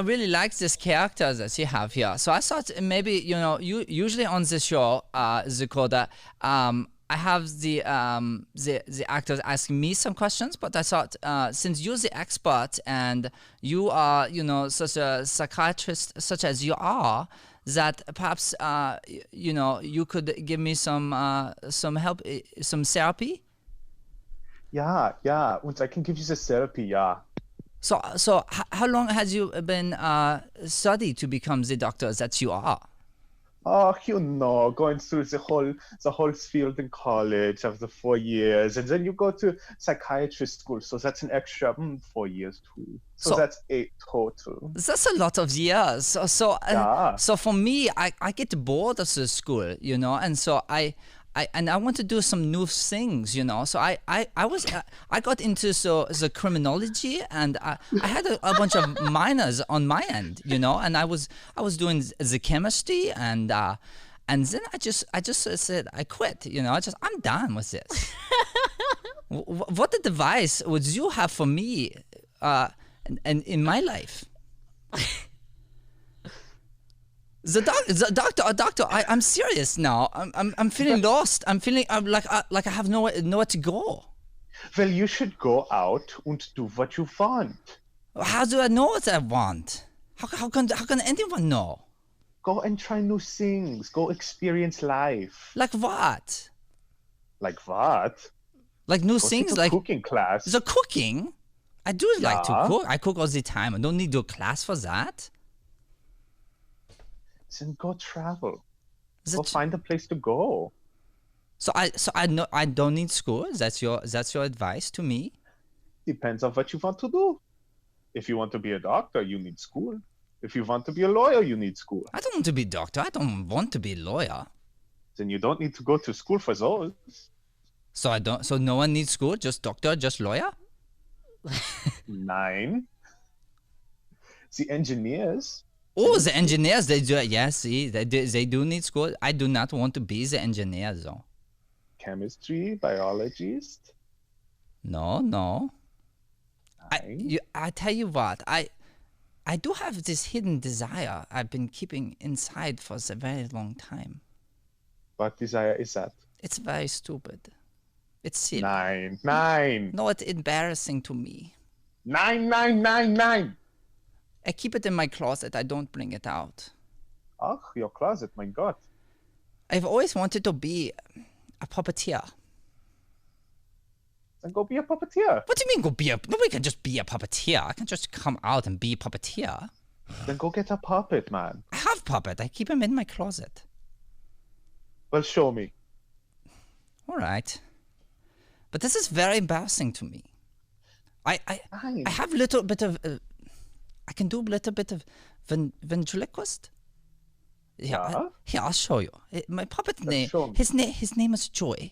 really like this character that you have here. So I thought maybe you usually on the show, Dakota, I have the actors asking me some questions, but I thought since you're the expert and you are such a psychiatrist such as you are, that perhaps you could give me some help, some therapy. Yeah, and I can give you the therapy. Yeah. So how long has you been studied to become the doctor that you are? Oh, going through the whole field in college of the 4 years, and then you go to psychiatrist school, so that's an extra 4 years too. So that's 8 total. That's a lot of years. So for me, I get bored of the school, and so I want to do some new things, So I got into the criminology, and I had a bunch of minors on my end, and I was doing the chemistry, and then I just said I quit, I'm done with this. What advice would you have for me, and in my life? The doctor. I'm serious now. I'm feeling lost. I'm feeling like I have nowhere to go. Well, you should go out and do what you want. How do I know what I want? How can anyone know? Go and try new things. Go experience life. Like what? Like what? Like new Go things? take a Like cooking class. the cooking? I do like to Yeah. cook. I cook all the time. I don't need to do a class for that. Then go travel. Is Go it- find a place to go. So I know I don't need school. That's your advice to me. Depends on what you want to do. If you want to be a doctor, you need school. If you want to be a lawyer, you need school. I don't want to be a doctor. I don't want to be a lawyer. Then you don't need to go to school for those. So I don't. So no one needs school. Just doctor. Just lawyer. 9. The engineers. Oh, the engineers. They do. Yeah, see, they do need school. I do not want to be the engineer though. Chemistry, biologist. No. 9. I tell you what. I do have this hidden desire I've been keeping inside for a very long time. What desire is that? It's very stupid. It's silly. 9. 9. No, it's embarrassing to me. 9, 9, 9, 9. I keep it in my closet. I don't bring it out. Oh, your closet, my God. I've always wanted to be a puppeteer. Then go be a puppeteer. What do you mean go be a... Nobody can just be a puppeteer. I can just come out and be a puppeteer. Then go get a puppet, man. I have puppet. I keep him in my closet. Well, show me. All right. But this is very embarrassing to me. I Fine. have a little bit of... I can do a little bit of ventriloquist. Yeah? Here, I'll show you. My puppet name... show me. His name is Joy.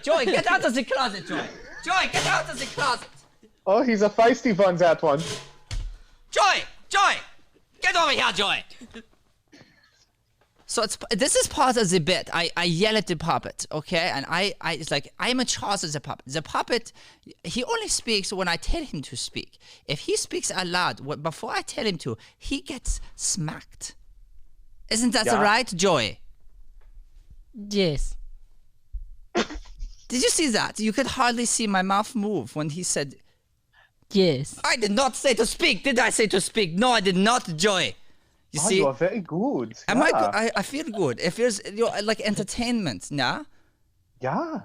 Joy, get out of the closet, Joy. Joy, get out of the closet. Oh, he's a feisty one, that one. Joy, get over here, Joy. So this is part of the bit. I yell at the puppet, okay? And it's like, I'm in charge of the puppet. The puppet, he only speaks when I tell him to speak. If he speaks out loud, before I tell him to, he gets smacked. Isn't that Yeah. right, Joy? Yes. Did you see that? You could hardly see my mouth move when he said, Yes. I did not say to speak. Did I say to speak? No, I did not, Joy. You Oh, see? you are very good. Am Yeah. I feel good. It feels like entertainment, nah? Yeah.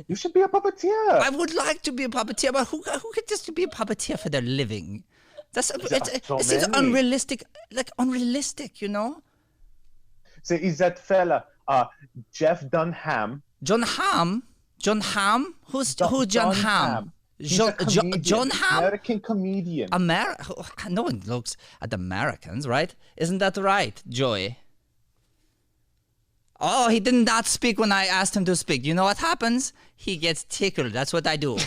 You should be a puppeteer. I would like to be a puppeteer, but who could just be a puppeteer for their living? That's so it seems many. unrealistic, you know? So is that fella, Jeff Dunham? John Hamm? Who's John Hamm? He's a comedian, John Hamm? American comedian. No one looks at Americans, right? Isn't that right, Joy? Oh, he did not speak when I asked him to speak. You know what happens? He gets tickled. That's what I do.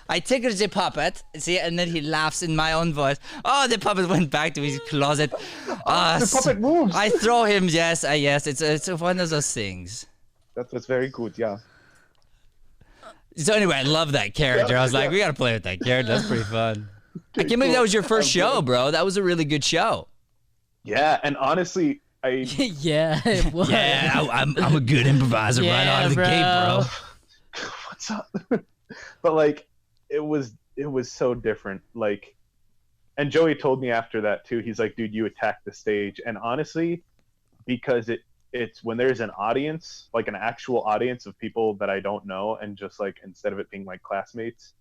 I tickle the puppet, see, and then he laughs in my own voice. Oh, the puppet went back to his closet. the puppet moves. I throw him. Yes. It's one of those things. That was very good, yeah. So anyway, I love that character. I was like, we gotta play with that character. That's pretty fun. I can't believe that was your first show, bro. That was a really good show. Yeah, and honestly, Yeah, it was. Yeah, I'm a good improviser right Yeah, out of the bro. gate, bro. what's up? But like, it was so different. Like, and Joey told me after that too. He's like, dude, you attacked the stage, and honestly, because it's when there's an audience, like an actual audience of people that I don't know, and just like instead of it being like classmates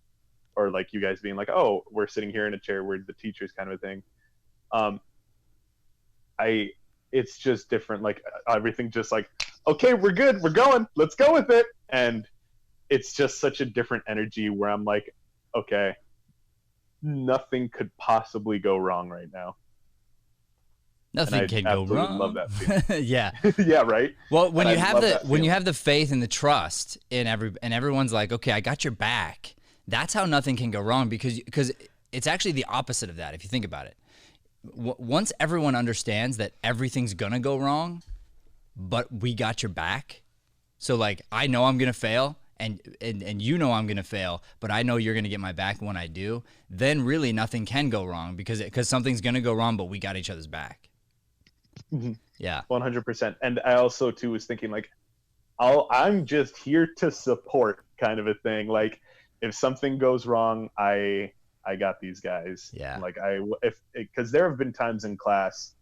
or like you guys being like, oh, we're sitting here in a chair, we're the teachers kind of a thing. It's just different. Like everything just like, okay, we're good, we're going, let's go with it. And it's just such a different energy where I'm like, okay, nothing could possibly go wrong right now. Nothing I can go absolutely wrong. love that feeling. Yeah. Yeah, right. Well, when And you I have love the that when you feeling. have the faith and the trust in everyone's like, okay, I got your back. That's how nothing can go wrong because it's actually the opposite of that if you think about it. Once everyone understands that everything's gonna go wrong, but we got your back. So like, I know I'm gonna fail, and you know I'm gonna fail, but I know you're gonna get my back when I do. Then really nothing can go wrong because something's gonna go wrong, but we got each other's back. Mm-hmm. Yeah. 100%. And I also too was thinking like, I'm just here to support kind of a thing. Like if something goes wrong, I I got these guys. Yeah. Like because there have been times in class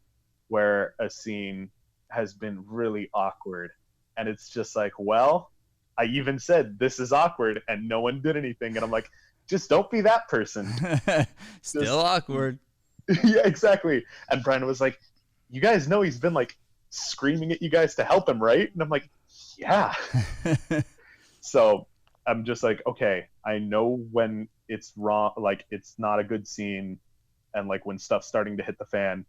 where a scene has been really awkward, and it's just like, well, I even said this is awkward, and no one did anything, and I'm like, just don't be that person. Still awkward. Yeah, exactly. And Brian was like, you guys know he's been like screaming at you guys to help him, right? And I'm like, yeah. So I'm just like, okay, I know when it's wrong, like it's not a good scene, and like when stuff's starting to hit the fan.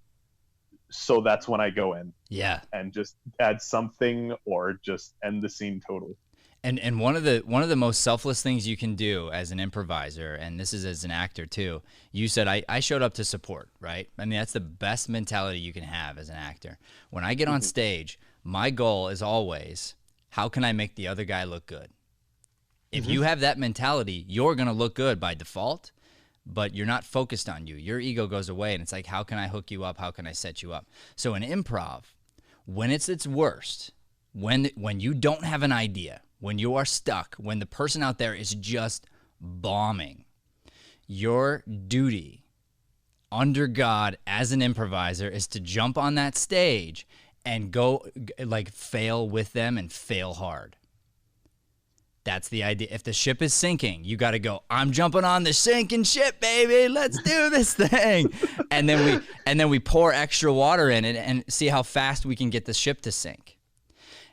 So that's when I go in. Yeah. And just add something or just end the scene totally. And one of the most selfless things you can do as an improviser, and this is as an actor too, you said I showed up to support, right? I mean, that's the best mentality you can have as an actor. When I get on stage, my goal is always, how can I make the other guy look good? If you have that mentality, you're going to look good by default, but you're not focused on you. Your ego goes away, and it's like, how can I hook you up? How can I set you up? So in improv, when it's its worst, when you don't have an idea, when you are stuck, when the person out there is just bombing, your duty under God as an improviser is to jump on that stage and go like fail with them and fail hard. That's the idea. If the ship is sinking, you got to go, I'm jumping on the sinking ship, baby. Let's do this thing. And then we pour extra water in it and see how fast we can get the ship to sink.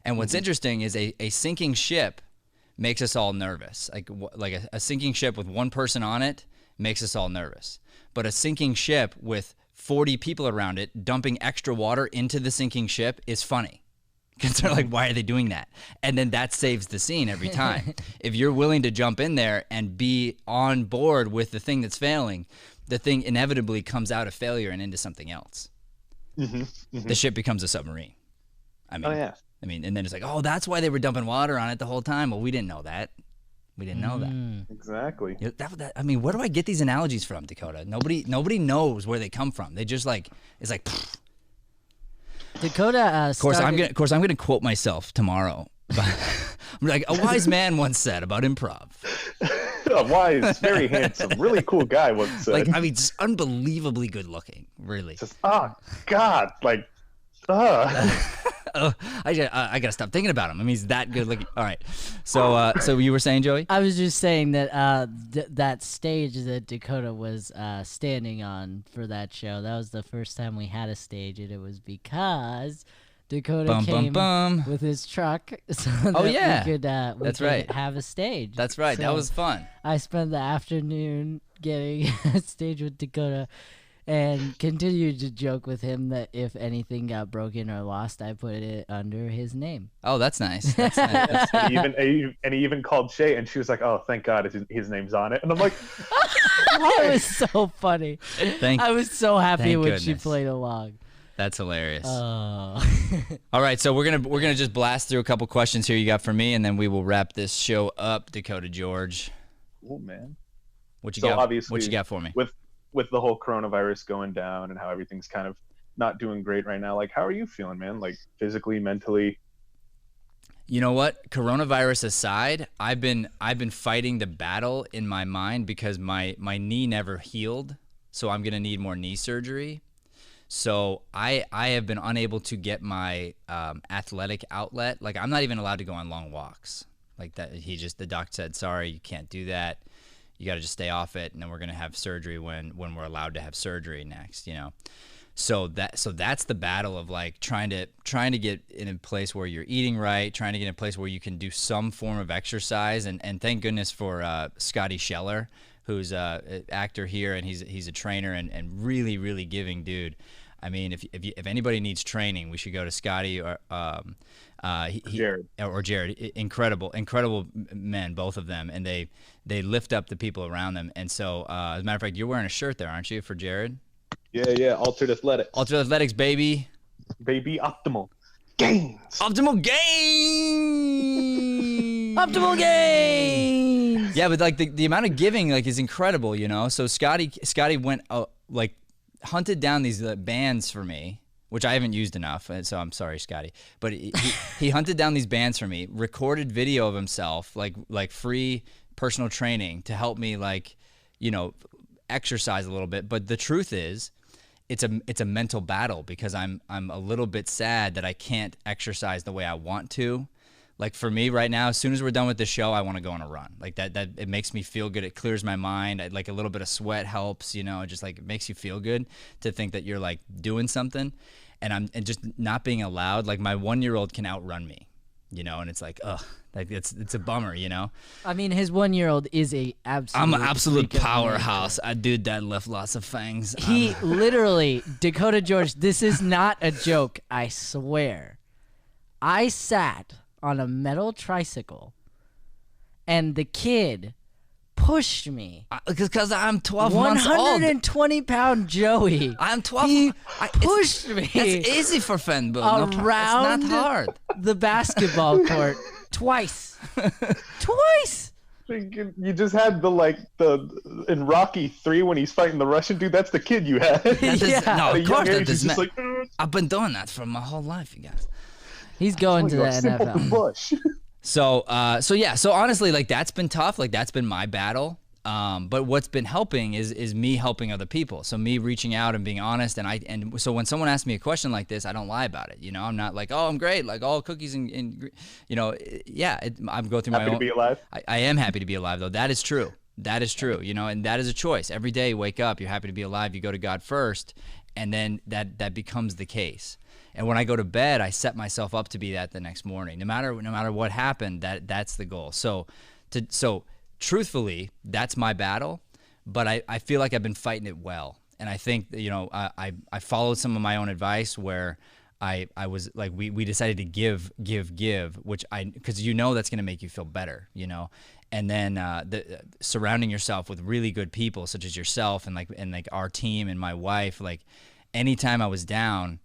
And what's interesting is a sinking ship makes us all nervous. Like a sinking ship with one person on it makes us all nervous. But a sinking ship with 40 people around it dumping extra water into the sinking ship is funny. Because they're like, why are they doing that? And then that saves the scene every time. If you're willing to jump in there and be on board with the thing that's failing, the thing inevitably comes out of failure and into something else. The ship becomes a submarine. I mean, and then it's like, oh, that's why they were dumping water on it the whole time. Well, we didn't know that. We didn't know that. Exactly. I mean, where do I get these analogies from, Dakota? Nobody knows where they come from. They just like, it's like, pfft. Dakota. Of course, I'm gonna quote myself tomorrow. I'm like, a wise man once said about improv. A wise, very handsome, really cool guy once said. Like, I mean, just unbelievably good looking, really. Just, oh God, like, I gotta stop thinking about him. I mean, he's that good looking. All right, so you were saying, Joey? I was just saying that that stage that Dakota was standing on for that show, that was the first time we had a stage, and it was because Dakota came with his truck so that we could have a stage. That's right. So that was fun. I spent the afternoon getting a stage with Dakota and continued to joke with him that if anything got broken or lost, I put it under his name. Oh, that's nice. That's nice. And he even called Shay, and she was like, "Oh, thank God, his name's on it." And I'm like, "It was so funny." I was so happy when she played along. That's hilarious. All right, so we're gonna just blast through a couple questions here you got for me, and then we will wrap this show up. Dakota George. Oh man, what you got? Obviously, what you got for me? With the whole coronavirus going down and how everything's kind of not doing great right now, like, how are you feeling, man? Like, physically, mentally? You know what? Coronavirus aside, I've been fighting the battle in my mind because my knee never healed, so I'm gonna need more knee surgery. So I have been unable to get my athletic outlet. Like, I'm not even allowed to go on long walks. Like that, the doc said, sorry, you can't do that. You got to just stay off it, and then we're gonna have surgery when we're allowed to have surgery next. You know, so that's the battle of like trying to get in a place where you're eating right, trying to get in a place where you can do some form of exercise, and thank goodness for Scotty Scheller, who's an actor here, and he's a trainer and really, really giving dude. I mean, if anybody needs training, we should go to Scotty or Jared. Or Jared. Incredible men, both of them, and they lift up the people around them. And so, as a matter of fact, you're wearing a shirt there, aren't you, for Jared? Yeah. Altered Athletics. Altered Athletics, baby. Baby, optimal gains. Optimal gains. Optimal gains. Yeah, but like the amount of giving like is incredible, you know. So Scotty went hunted down these bands for me, which I haven't used enough, so I'm sorry, Scotty. But he hunted down these bands for me, recorded video of himself, like free personal training to help me, like, you know, exercise a little bit. But the truth is, it's a mental battle because I'm a little bit sad that I can't exercise the way I want to. Like for me right now, as soon as we're done with the show, I want to go on a run. Like that it makes me feel good. It clears my mind. Like a little bit of sweat helps, you know, just like it makes you feel good to think that you're like doing something. And just not being allowed, like my 1-year-old can outrun me, you know, and it's like, ugh, like it's a bummer, you know. I mean, his 1-year-old is a absolute. I'm an absolute freak of powerhouse. nature. I do deadlift lots of things. He literally, Dakota George, this is not a joke, I swear. I sat on a metal tricycle and the kid pushed me. Because I'm 12 months old. 120-pound Joey. I'm 12. He pushed me. It's easy for Fen, but around it's not hard. the basketball court twice. Twice. You just had the in Rocky 3 when he's fighting the Russian dude. That's the kid you had. No, of course that does just not. like, I've been doing that for my whole life, you guys. He's going to the NFL. Bush. So honestly, like that's been tough. Like that's been my battle. But what's been helping is me helping other people. So me reaching out and being honest. And so when someone asks me a question like this, I don't lie about it. You know, I'm not like, oh, I'm great. Like all cookies and you know, I'm going through my own. Happy to be alive. I am happy to be alive though. That is true. That is true. You know, and that is a choice. Every day you wake up, you're happy to be alive. You go to God first, and then that becomes the case. And when I go to bed, I set myself up to be that the next morning. No matter what happened, that's the goal. So truthfully, that's my battle, but I feel like I've been fighting it well. And I think, you know, I followed some of my own advice where I was like, we decided to give, which because you know that's going to make you feel better, you know. And then surrounding yourself with really good people such as yourself and like our team and my wife, like anytime I was down,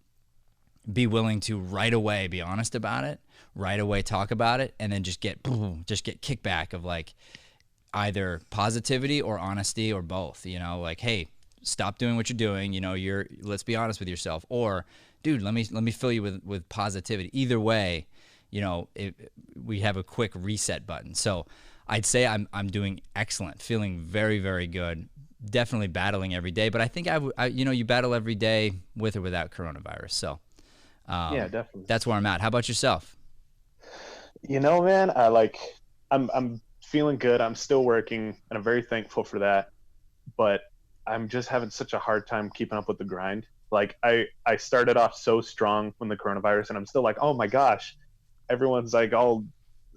be willing to right away be honest about it, right away talk about it, and then just get kickback of like either positivity or honesty or both, you know, like, hey, stop doing what you're doing, you know, let's be honest with yourself, or dude, let me fill you with positivity. Either way, you know, we have a quick reset button. So I'd say I'm doing excellent, feeling very, very good, definitely battling every day, but I think you know, you battle every day with or without coronavirus. So yeah, definitely. That's where I'm at. How about yourself? You know, man, I'm feeling good. I'm still working, and I'm very thankful for that. But I'm just having such a hard time keeping up with the grind. Like I started off so strong when the coronavirus, and I'm still like, oh my gosh, everyone's like all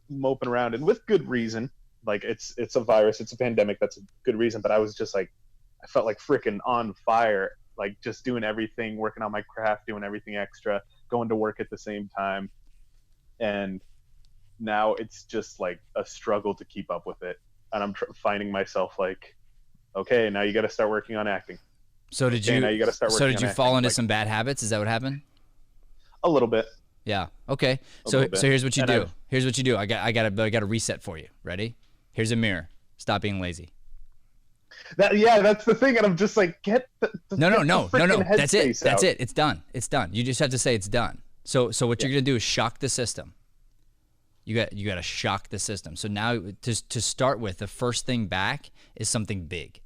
moping around, and with good reason. Like it's a virus, it's a pandemic. That's a good reason. But I was just like, I felt like freaking on fire. Like just doing everything, working on my craft, doing everything extra, going to work at the same time. And now it's just like a struggle to keep up with it. And I'm finding myself like, okay, now you got to start working on acting. So did you, now you got to start working so did you on fall acting. into Like, some bad habits? Is that what happened? a little bit. Yeah. Okay. So here's what you do. Here's what you do. I got a reset for you. Ready? Here's a mirror. Stop being lazy. That's the thing, and I'm just like, No. That's it. Headspace That's out. it. It's done. It's done. You just have to say it's done. So what you're gonna do is shock the system. You got to shock the system. So now to start with, the first thing back is something big.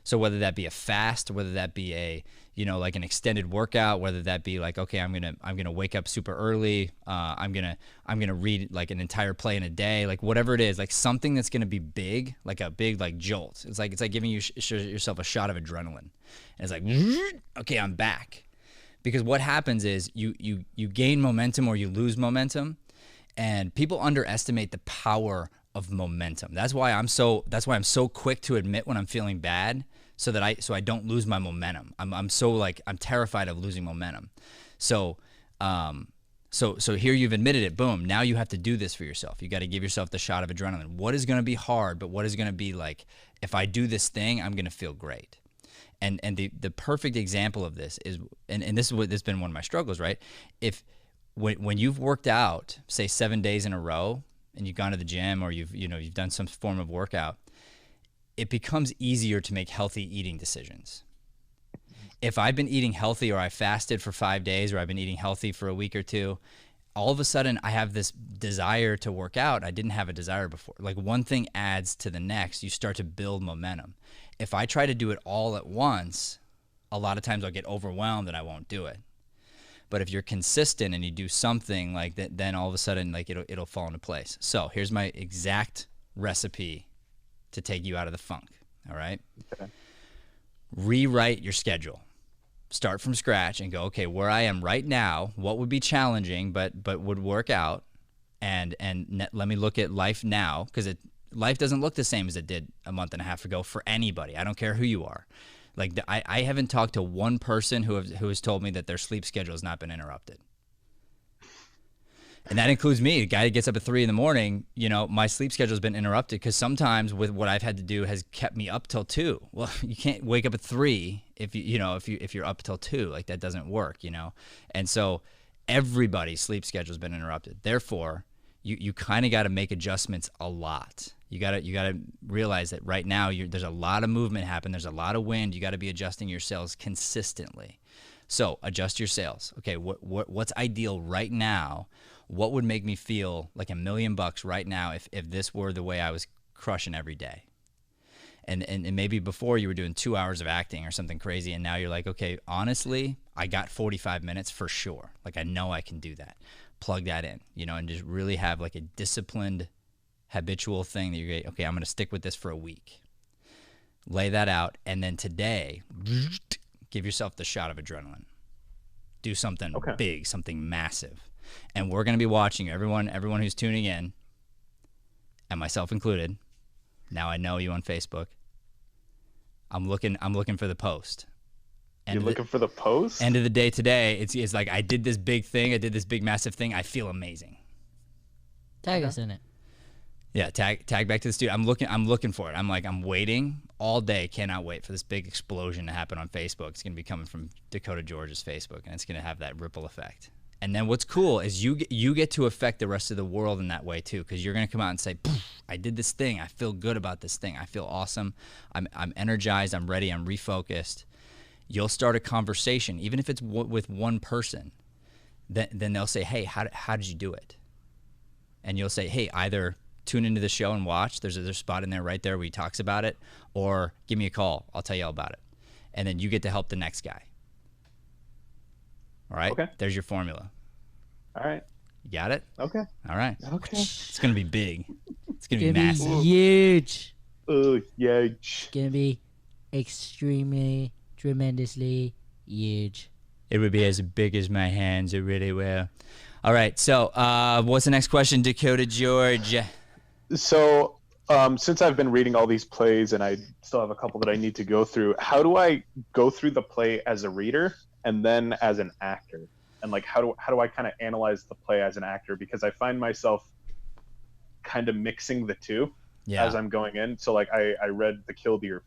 So whether that be a fast, whether that be a, you know, like an extended workout, whether that be like, okay, I'm gonna wake up super early, I'm gonna read like an entire play in a day, like whatever it is, like something that's gonna be big, like a big like jolt. It's like giving yourself a shot of adrenaline, and it's like, okay, I'm back. Because what happens is you gain momentum or you lose momentum, and people underestimate the power of momentum. That's why I'm so quick to admit when I'm feeling bad, so I don't lose my momentum. I'm terrified of losing momentum. So here you've admitted it. Boom. Now you have to do this for yourself. You got to give yourself the shot of adrenaline. What is going to be hard, but what is going to be like, if I do this thing, I'm going to feel great. And the perfect example of this is, and this has been one of my struggles, right? When you've worked out, say 7 days in a row, and you've gone to the gym or you've done some form of workout, it becomes easier to make healthy eating decisions. If I've been eating healthy, or I fasted for 5 days, or I've been eating healthy for a week or two, all of a sudden I have this desire to work out. I didn't have a desire before. Like one thing adds to the next. You start to build momentum. If I try to do it all at once, a lot of times I'll get overwhelmed and I won't do it. But if you're consistent and you do something like that, then all of a sudden like it'll fall into place. So here's my exact recipe to take you out of the funk. All right. Okay. Rewrite your schedule. Start from scratch and go, okay, where I am right now, what would be challenging but would work out, and let me look at life now, because life doesn't look the same as it did a month and a half ago for anybody. I don't care who you are. Like I haven't talked to one person who has told me that their sleep schedule has not been interrupted. And that includes me, a guy that gets up at 3 a.m. You know, my sleep schedule has been interrupted because sometimes with what I've had to do has kept me up till 2. Well, you can't wake up at 3 if you're up till 2. Like that doesn't work, you know. And so everybody's sleep schedule has been interrupted. Therefore, you kind of got to make adjustments a lot. You got to realize that right now there's a lot of movement happening. There's a lot of wind. You got to be adjusting your sails consistently. So adjust your sails. Okay, what's ideal right now? What would make me feel like $1 million right now if this were the way I was crushing every day? And maybe before you were doing 2 hours of acting or something crazy, and now you're like, okay, honestly, I got 45 minutes for sure. Like I know I can do that. Plug that in, you know, and just really have like a disciplined, habitual thing that you're okay, I'm going to stick with this for a week. Lay that out, and then today, give yourself the shot of adrenaline. Do something big, something massive. And we're going to be watching everyone who's tuning in, and myself included. Now I know you on Facebook. I'm looking for the post. You're looking for the post? End of the day today, it's like I did this big thing. I did this big massive thing. I feel amazing. Tag us in it. Yeah, tag back to the studio. I'm looking for it. I'm waiting all day. Cannot wait for this big explosion to happen on Facebook. It's going to be coming from Dakota George's Facebook, and it's going to have that ripple effect. And then what's cool is you get to affect the rest of the world in that way too, because you're going to come out and say, I did this thing. I feel good about this thing. I feel awesome. I'm energized. I'm ready. I'm refocused. You'll start a conversation, even if it's with one person. Then they'll say, hey, how did you do it? And you'll say, hey, either tune into the show and watch. There's a spot in there right there where he talks about it, or give me a call. I'll tell you all about it. And then you get to help the next guy. All right? Okay. There's your formula. All right. You got it? Okay. All right. Okay. It's going to be big. It's going to be Gonna massive. be huge. Oh, yeah. Gonna be extremely, tremendously huge. It would be as big as my hands. It really will. All right. So what's the next question, Dakota George? So since I've been reading all these plays and I still have a couple that I need to go through, how do I go through the play as a reader and then as an actor? And like, how do I kind of analyze the play as an actor? Because I find myself kind of mixing the two as I'm going in. So like I read the Kill Deer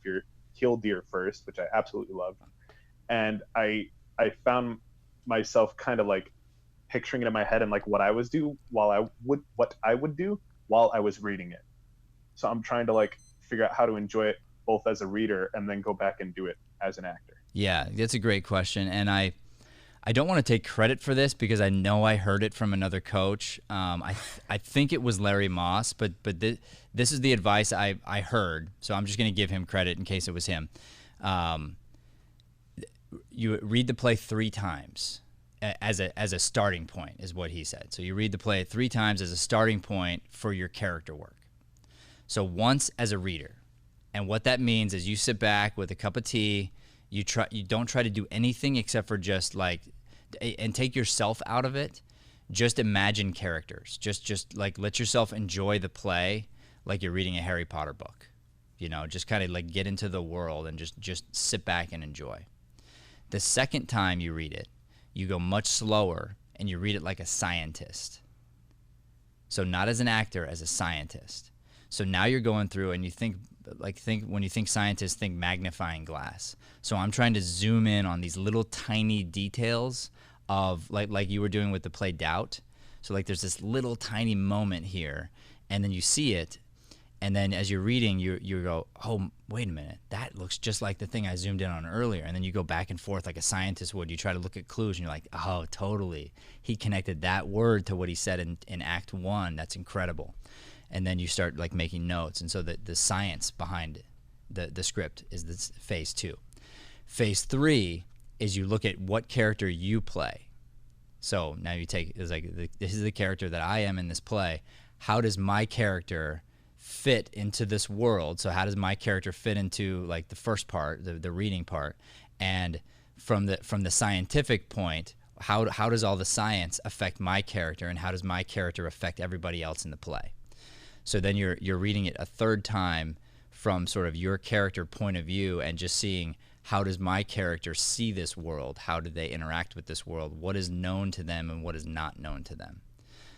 first, which I absolutely loved. And I found myself kind of like picturing it in my head and like what I would do while I was reading it. So I'm trying to like figure out how to enjoy it both as a reader and then go back and do it as an actor. Yeah, that's a great question. And I don't want to take credit for this because I know I heard it from another coach. I think it was Larry Moss, but this is the advice I heard. So I'm just going to give him credit in case it was him. You read the play 3 times as a starting point is what he said. So you read the play 3 times as a starting point for your character work. So once as a reader. And what that means is you sit back with a cup of tea, you don't try to do anything except for just like, and take yourself out of it. Just imagine characters. Just like let yourself enjoy the play like you're reading a Harry Potter book. You know, just kind of like get into the world and just sit back and enjoy. The second time you read it, you go much slower and you read it like a scientist. So not as an actor, as a scientist. So now you're going through and you think when you think scientists, think magnifying glass. So I'm trying to zoom in on these little tiny details of like you were doing with the play Doubt. So like there's this little tiny moment here and then you see it And then as you're reading, you go, oh, wait a minute, that looks just like the thing I zoomed in on earlier. And then you go back and forth like a scientist would. You try to look at clues, and you're like, oh, totally. He connected that word to what he said in Act 1. That's incredible. And then you start like making notes. And so the science behind the script is this phase 2. Phase 3 is you look at what character you play. So now you take, it's like, this is the character that I am in this play. How does my character fit into this world? So how does my character fit into like the first part, the reading part? And from the scientific point, how does all the science affect my character, and how does my character affect everybody else in the play? So then you're reading it a third time from sort of your character point of view, and just seeing, how does my character see this world? How do they interact with this world? What is known to them and what is not known to them?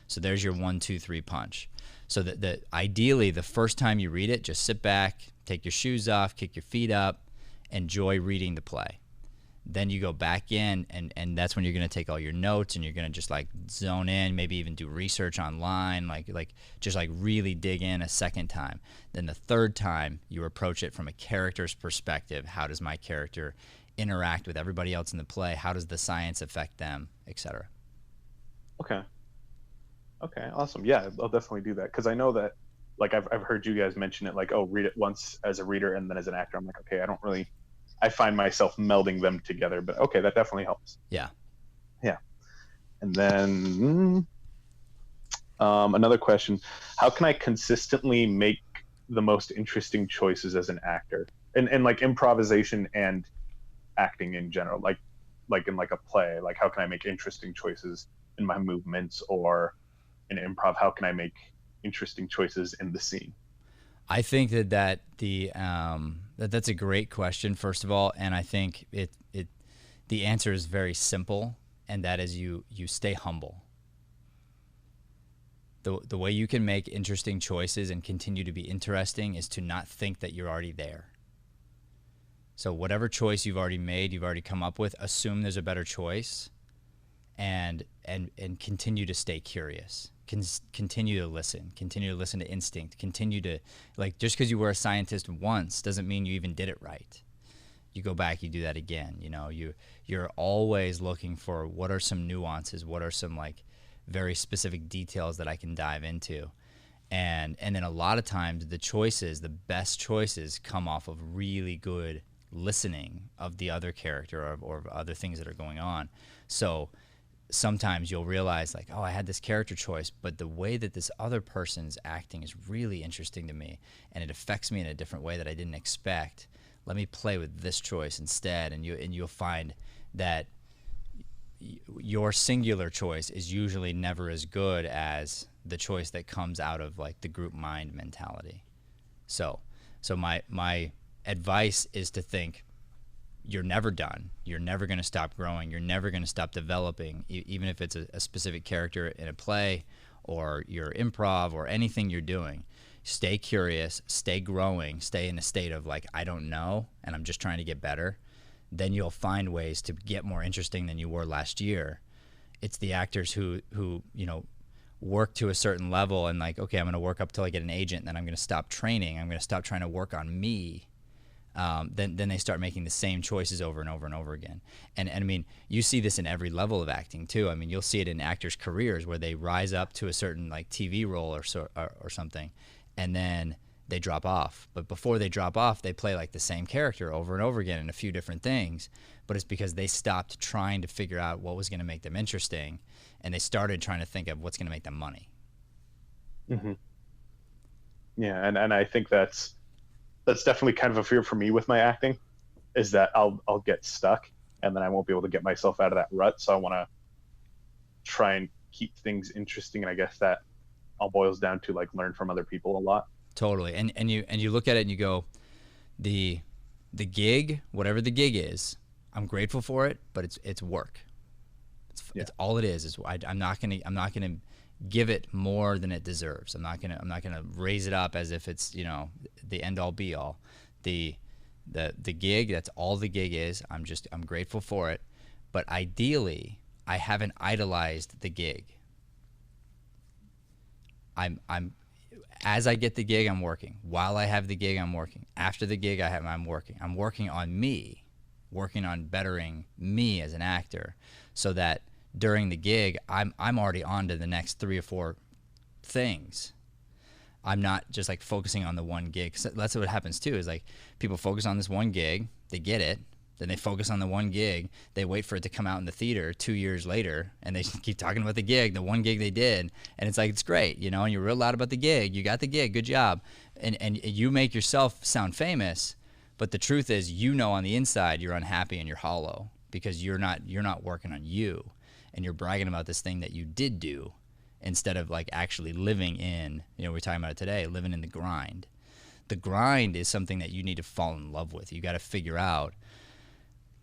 So there's your 1, 2, 3 punch. So that ideally, the first time you read it, just sit back, take your shoes off, kick your feet up, enjoy reading the play. Then you go back in, and that's when you're going to take all your notes, and you're going to just like zone in, maybe even do research online, like just like really dig in a second time. Then the third time, you approach it from a character's perspective. How does my character interact with everybody else in the play? How does the science affect them, etc.? Okay, awesome. Yeah, I'll definitely do that, because I know that, like, I've heard you guys mention it, like, oh, read it once as a reader and then as an actor. I'm like, okay, I find myself melding them together, but okay, that definitely helps. Yeah. And then another question: how can I consistently make the most interesting choices as an actor, and like improvisation and acting in general, like in like a play? Like, how can I make interesting choices in my movements, or in improv, how can I make interesting choices in the scene? I think that's a great question, first of all, and I think the answer is very simple, and that is you stay humble. The way you can make interesting choices and continue to be interesting is to not think that you're already there. So whatever choice you've already made, you've already come up with, assume there's a better choice, and continue to stay curious. Continue to listen to instinct, continue to, like, just because you were a scientist once doesn't mean you even did it right. You go back, you do that again. You know, you're always looking for, what are some nuances, what are some like very specific details that I can dive into. And then a lot of times the best choices come off of really good listening of the other character, or other things that are going on. So sometimes you'll realize, like, oh, I had this character choice, but the way that this other person's acting is really interesting to me, and it affects me in a different way that I didn't expect. Let me play with this choice instead, and you'll find that your singular choice is usually never as good as the choice that comes out of like the group mind mentality. So my advice is to think, you're never done. You're never going to stop growing. You're never going to stop developing, even if it's a specific character in a play, or your improv, or anything you're doing. Stay curious, stay growing, stay in a state of like, I don't know, and I'm just trying to get better. Then you'll find ways to get more interesting than you were last year. It's the actors who work to a certain level and like, okay, I'm going to work up till I get an agent, and then I'm going to stop training. I'm going to stop trying to work on me. Then they start making the same choices over and over and over again. And I mean, you see this in every level of acting too. I mean, you'll see it in actors' careers where they rise up to a certain like TV role or something, and then they drop off. But before they drop off, they play like the same character over and over again in a few different things. But it's because they stopped trying to figure out what was going to make them interesting, and they started trying to think of what's going to make them money. Mm-hmm. Yeah, and I think that's definitely kind of a fear for me with my acting, is that I'll get stuck, and then I won't be able to get myself out of that rut. So I want to try and keep things interesting, and I guess that all boils down to like learn from other people a lot. Totally. And you look at it and you go, the gig, whatever the gig is, I'm grateful for it, but it's work. It's all it is I'm not gonna give it more than it deserves. I'm not gonna raise it up as if it's, the end all be all. The gig, that's all the gig is. I'm grateful for it, but ideally I haven't idolized the gig. I'm as I get the gig, I'm working. While I have the gig, I'm working. After the gig, I'm working. I'm working on me, working on bettering me as an actor, so that during the gig, I'm already on to the next 3 or 4 things. I'm not just like focusing on the one gig. 'Cause that's what happens too, is like people focus on this one gig, they get it, then they focus on the one gig, they wait for it to come out in the theater 2 years later, and they keep talking about the gig, the one gig they did, and it's like, it's great, you know, and you're real loud about the gig, you got the gig, good job, and you make yourself sound famous, but the truth is, you know, on the inside you're unhappy and you're hollow because you're not working on you, and you're bragging about this thing that you did do, instead of like actually living in, you know, we're talking about it today, living in the grind. The grind is something that you need to fall in love with. You got to figure out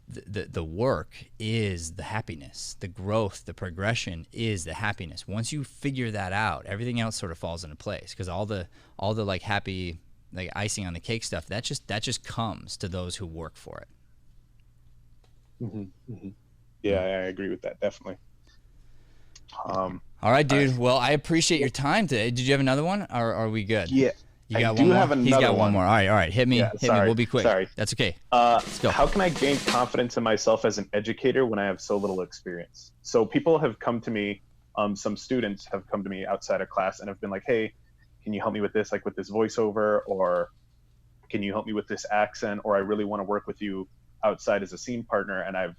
the work is the happiness, the growth, the progression is the happiness. Once you figure that out, everything else sort of falls into place, because all the like happy, like icing on the cake stuff, that just comes to those who work for it. Mm-hmm, mm-hmm. Yeah, I agree with that, definitely. All right, dude. Well, I appreciate your time today. Did you have another one, or are we good? Yeah, you got I do one more? have another He's got one. one more. All right. Hit me. Yeah, Hit me. We'll be quick. Sorry. That's okay. Let's go. How can I gain confidence in myself as an educator when I have so little experience? So people have come to me, some students have come to me outside of class and have been like, hey, can you help me with this, like with this voiceover, or can you help me with this accent, or I really want to work with you outside as a scene partner, and I've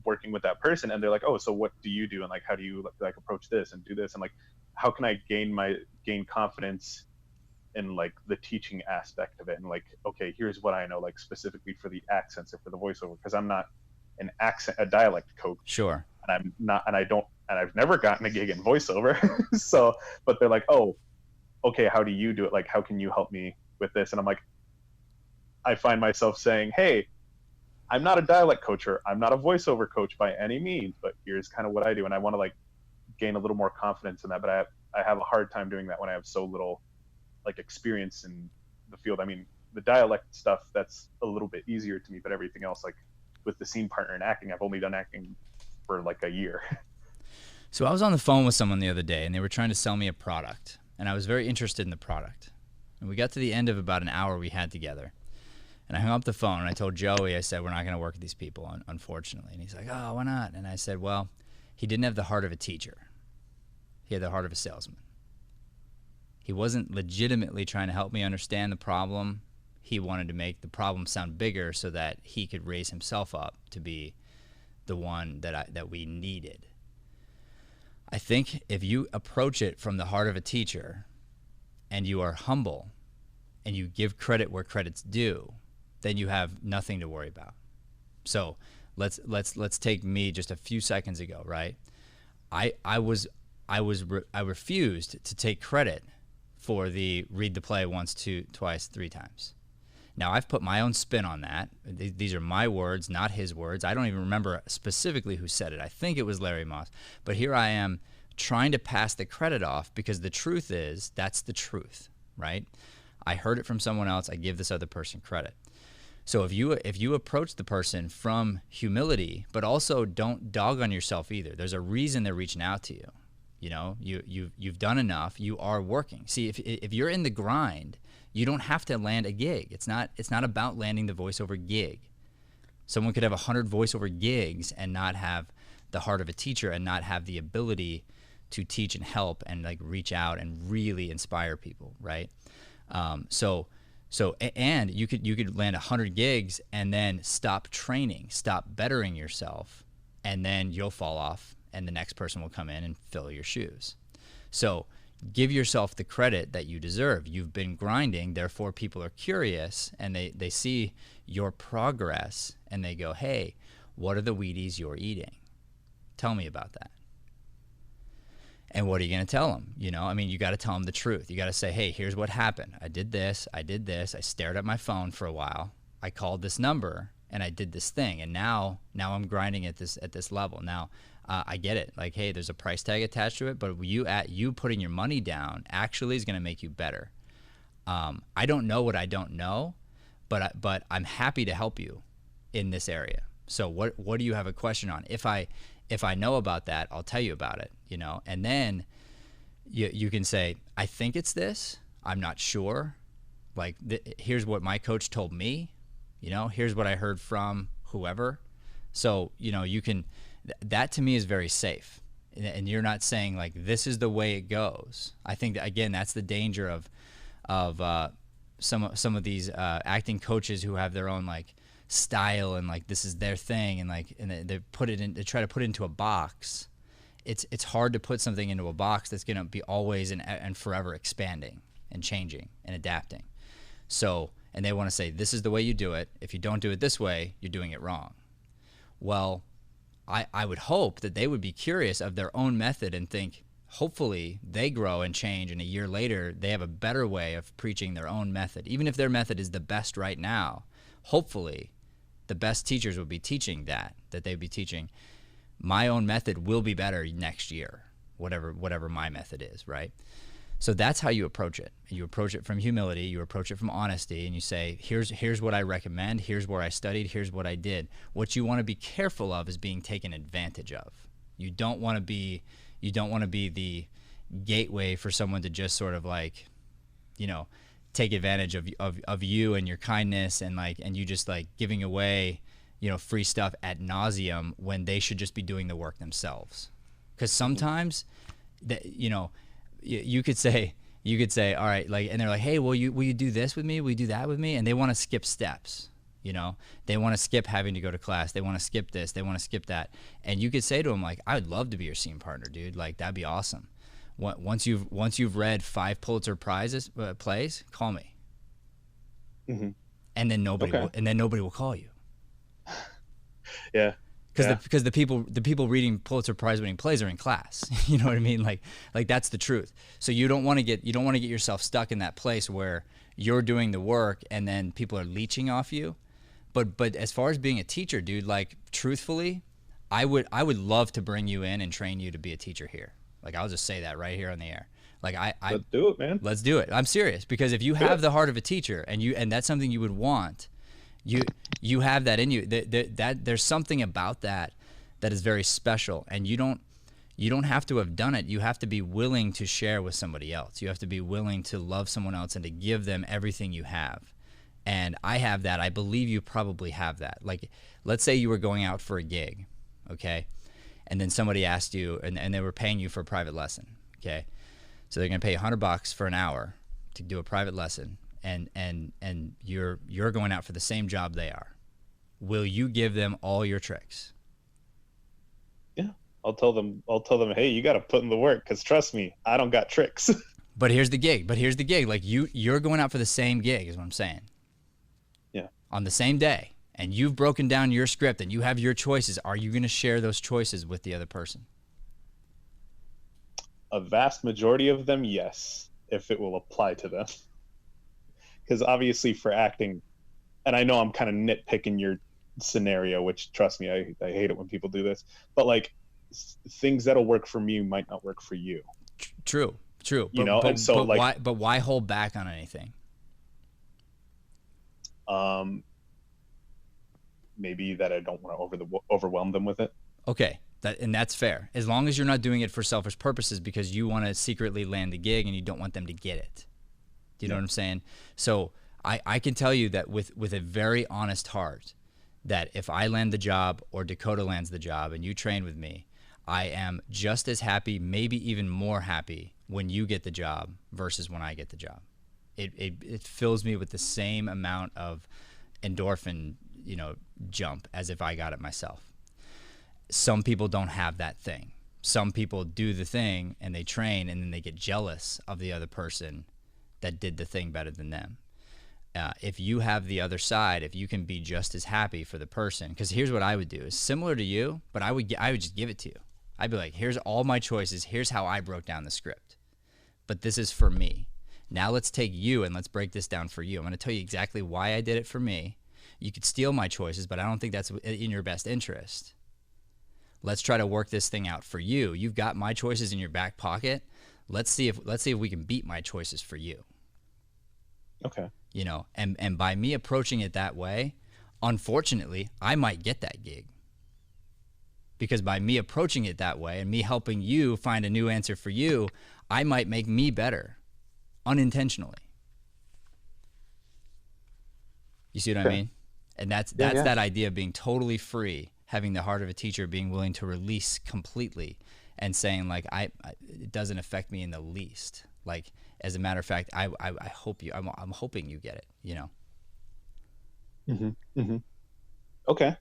working with that person, and they're like, oh, so what do you do, and like how do you like approach this and do this, and like how can I gain confidence in like the teaching aspect of it, and like, okay, here's what I know, like specifically for the accents or for the voiceover, because I'm not a dialect coach. Sure. And I've never gotten a gig in voiceover. So, but they're like, oh, okay, how do you do it? Like, how can you help me with this? And I'm like, I find myself saying, hey, I'm not a dialect coach, or I'm not a voiceover coach by any means, but here's kind of what I do. And I want to like gain a little more confidence in that, but I have a hard time doing that when I have so little like experience in the field. I mean, the dialect stuff, that's a little bit easier to me, but everything else, like with the scene partner and acting, I've only done acting for like a year. So I was on the phone with someone the other day, and they were trying to sell me a product, and I was very interested in the product. And we got to the end of about an hour we had together. And I hung up the phone, and I told Joey, I said, we're not going to work with these people, unfortunately. And he's like, oh, why not? And I said, well, he didn't have the heart of a teacher. He had the heart of a salesman. He wasn't legitimately trying to help me understand the problem. He wanted to make the problem sound bigger so that he could raise himself up to be the one that we needed. I think if you approach it from the heart of a teacher, and you are humble, and you give credit where credit's due, then you have nothing to worry about. So let's take me just a few seconds ago, right? I refused to take credit for the read the play once, twice, 3 times. Now I've put my own spin on that. These are my words, not his words. I don't even remember specifically who said it. I think it was Larry Moss. But here I am trying to pass the credit off, because the truth is, that's the truth, right? I heard it from someone else. I give this other person credit. So if you approach the person from humility, but also don't dog on yourself either. There's a reason they're reaching out to you. You know, you've done enough. You are working. See, if you're in the grind, you don't have to land a gig. It's not about landing the voiceover gig. Someone could have 100 voiceover gigs and not have the heart of a teacher, and not have the ability to teach and help and like reach out and really inspire people, right? And you could land 100 gigs and then stop training, stop bettering yourself, and then you'll fall off, and the next person will come in and fill your shoes. So give yourself the credit that you deserve. You've been grinding, therefore people are curious, and they see your progress, and they go, hey, what are the Wheaties you're eating? Tell me about that. And what are you going to tell them? You know, I mean, you got to tell them the truth. You got to say, hey, here's what happened. I did this. I stared at my phone for a while. I called this number, and I did this thing. And now I'm grinding at this level. Now I get it. Like, hey, there's a price tag attached to it, but you putting your money down actually is going to make you better. I don't know what I don't know, but I'm happy to help you in this area. So what do you have a question on? If I know about that, I'll tell you about it, you know, and then you can say, I think it's this, I'm not sure. Like, here's what my coach told me, you know, here's what I heard from whoever. So, you know, you can, that to me is very safe. And you're not saying like, this is the way it goes. I think that, again, that's the danger of some of these acting coaches who have their own like style and like this is their thing, and like they try to put it into a box. It's hard to put something into a box that's going to be always and forever expanding and changing and adapting. So, and they want to say, this is the way you do it. If you don't do it this way, you're doing it wrong. Well, I would hope that they would be curious of their own method and think, hopefully they grow and change, and a year later they have a better way of preaching their own method. Even if their method is the best right now, hopefully the best teachers will be teaching that they'd be teaching, my own method will be better next year, whatever my method is, right? So that's how you approach it. You approach it from humility, you approach it from honesty, and you say, here's what I recommend, here's where I studied, here's what I did. What you want to be careful of is being taken advantage of. You don't want to be the gateway for someone to just sort of like, you know, take advantage of you and your kindness, and like, and you just like giving away, you know, free stuff ad nauseum when they should just be doing the work themselves. Because sometimes that, you know, you could say, all right, like, and they're like, hey, will you do this with me? Will you do that with me? And they want to skip steps, you know, they want to skip having to go to class. They want to skip this. They want to skip that. And you could say to them, like, I would love to be your scene partner, dude. Like, that'd be awesome. Once you've read 5 Pulitzer Prizes plays, call me. Mm-hmm. And then nobody will call you. Yeah. Because the people reading Pulitzer Prize winning plays are in class. You know what I mean? Like that's the truth. So you don't want to get yourself stuck in that place where you're doing the work and then people are leeching off you. But as far as being a teacher, dude, like truthfully, I would love to bring you in and train you to be a teacher here. Like, I'll just say that right here on the air. Like let's do it, man. Let's do it. I'm serious, because if you have the heart of a teacher and that's something you would want, you have that in you. That there's something about that is very special, and you don't have to have done it. You have to be willing to share with somebody else. You have to be willing to love someone else and to give them everything you have. And I have that. I believe you probably have that. Like, let's say you were going out for a gig, okay? And then somebody asked you, and they were paying you for a private lesson, okay? So they're going to pay $100 for an hour to do a private lesson. And you're going out for the same job they are. Will you give them all your tricks? Yeah, I'll tell them, hey, you got to put in the work, because trust me, I don't got tricks. But here's the gig. Like, you're going out for the same gig, is what I'm saying. Yeah. On the same day, and you've broken down your script and you have your choices. Are you going to share those choices with the other person? A vast majority of them, yes, if it will apply to them. Because obviously for acting, and I know I'm kind of nitpicking your scenario, which, trust me, I hate it when people do this, but like things that'll work for me might not work for you. True. You know, and so why hold back on anything? Maybe that I don't want to overwhelm them with it. Okay. That's fair. As long as you're not doing it for selfish purposes because you want to secretly land the gig and you don't want them to get it. Do you know what I'm saying? So I can tell you that with a very honest heart, that if I land the job or Dakota lands the job and you train with me, I am just as happy, maybe even more happy when you get the job versus when I get the job. It fills me with the same amount of endorphin, you know, jump as if I got it myself. Some people don't have that thing. Some people do the thing and they train and then they get jealous of the other person that did the thing better than them. If you have the other side, if you can be just as happy for the person, because here's what I would do, is similar to you, but I would just give it to you. I'd be like, here's all my choices. Here's how I broke down the script, but this is for me. Now let's take you and let's break this down for you. I'm going to tell you exactly why I did it for me. You could steal my choices, but I don't think that's in your best interest. Let's try to work this thing out for you. You've got my choices in your back pocket. Let's see if we can beat my choices for you. Okay. You know, and by me approaching it that way, unfortunately, I might get that gig. Because by me approaching it that way and me helping you find a new answer for you, I might make me better. unintentionally. You see what I mean? And that's yeah. that idea of being totally free, having the heart of a teacher, being willing to release completely and saying like, it doesn't affect me in the least. Like, as a matter of fact, I'm hoping you get it, you know? Mm-hmm. Mm-hmm. Okay.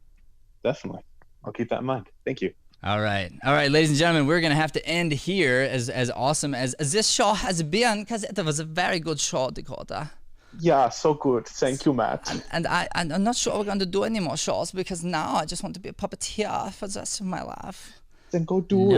Definitely. I'll keep that in mind. Thank you. All right, ladies and gentlemen, we're going to have to end here as awesome as this show has been, because it was a very good show, Dakota. Yeah, so good. Thank you, Matt. And I'm not sure we're going to do any more shows, because now I just want to be a puppeteer for the rest of my life. Then go do it.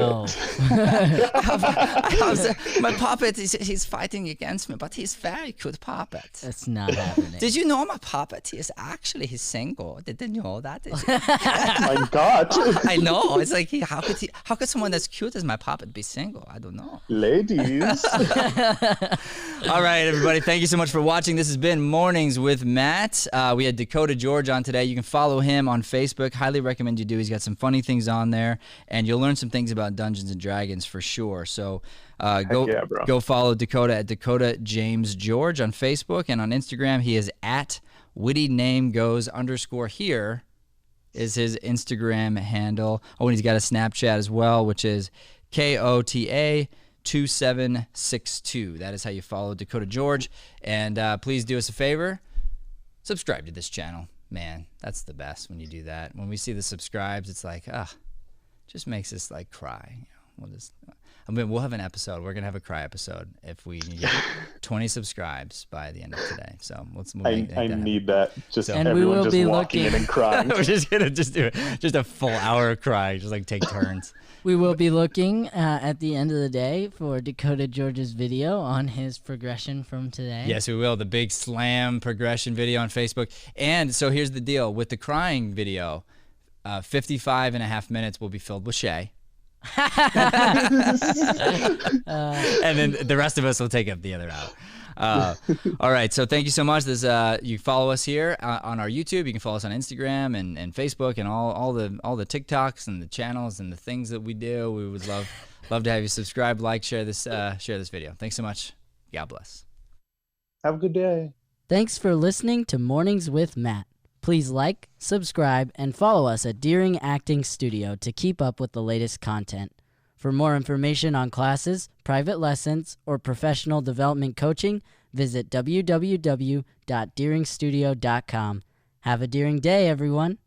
My puppet, he's fighting against me, but he's very good puppet. That's not happening. Did you know my puppet is actually he's single? Did you know that? My God. I know. It's like, how could someone as cute as my puppet be single? I don't know. Ladies. All right, everybody. Thank you so much for watching. This has been Mornings with Matt. We had Dakota George on today. You can follow him on Facebook. Highly recommend you do. He's got some funny things on there, and you'll learn some things about Dungeons and Dragons for sure. So go follow Dakota at Dakota James George on Facebook, and on Instagram he is at wittynamegoes_here is his Instagram handle. Oh, and he's got a Snapchat as well, which is KOTA2762. That is how you follow Dakota George. And please do us a favor, subscribe to this channel. Man, that's the best when you do that. When we see the subscribes, it's like, just makes us like cry. We'll have an episode. We're gonna have a cry episode if we get 20 subscribes by the end of today. So I need that. Just and everyone we will just be walking in and crying. We're just gonna do just a full hour of crying, just like take turns. We will be looking at the end of the day for Dakota George's video on his progression from today. Yes, we will. The big slam progression video on Facebook. And so here's the deal with the crying video. 55.5 minutes will be filled with Shay. And then the rest of us will take up the other hour. All right, so thank you so much. You follow us here on our YouTube. You can follow us on Instagram and Facebook and all the TikToks and the channels and the things that we do. We would love to have you subscribe, like, share this video. Thanks so much. God bless. Have a good day. Thanks for listening to Mornings with Matt. Please like, subscribe, and follow us at Deering Acting Studio to keep up with the latest content. For more information on classes, private lessons, or professional development coaching, visit www.deeringstudio.com. Have a Deering day, everyone.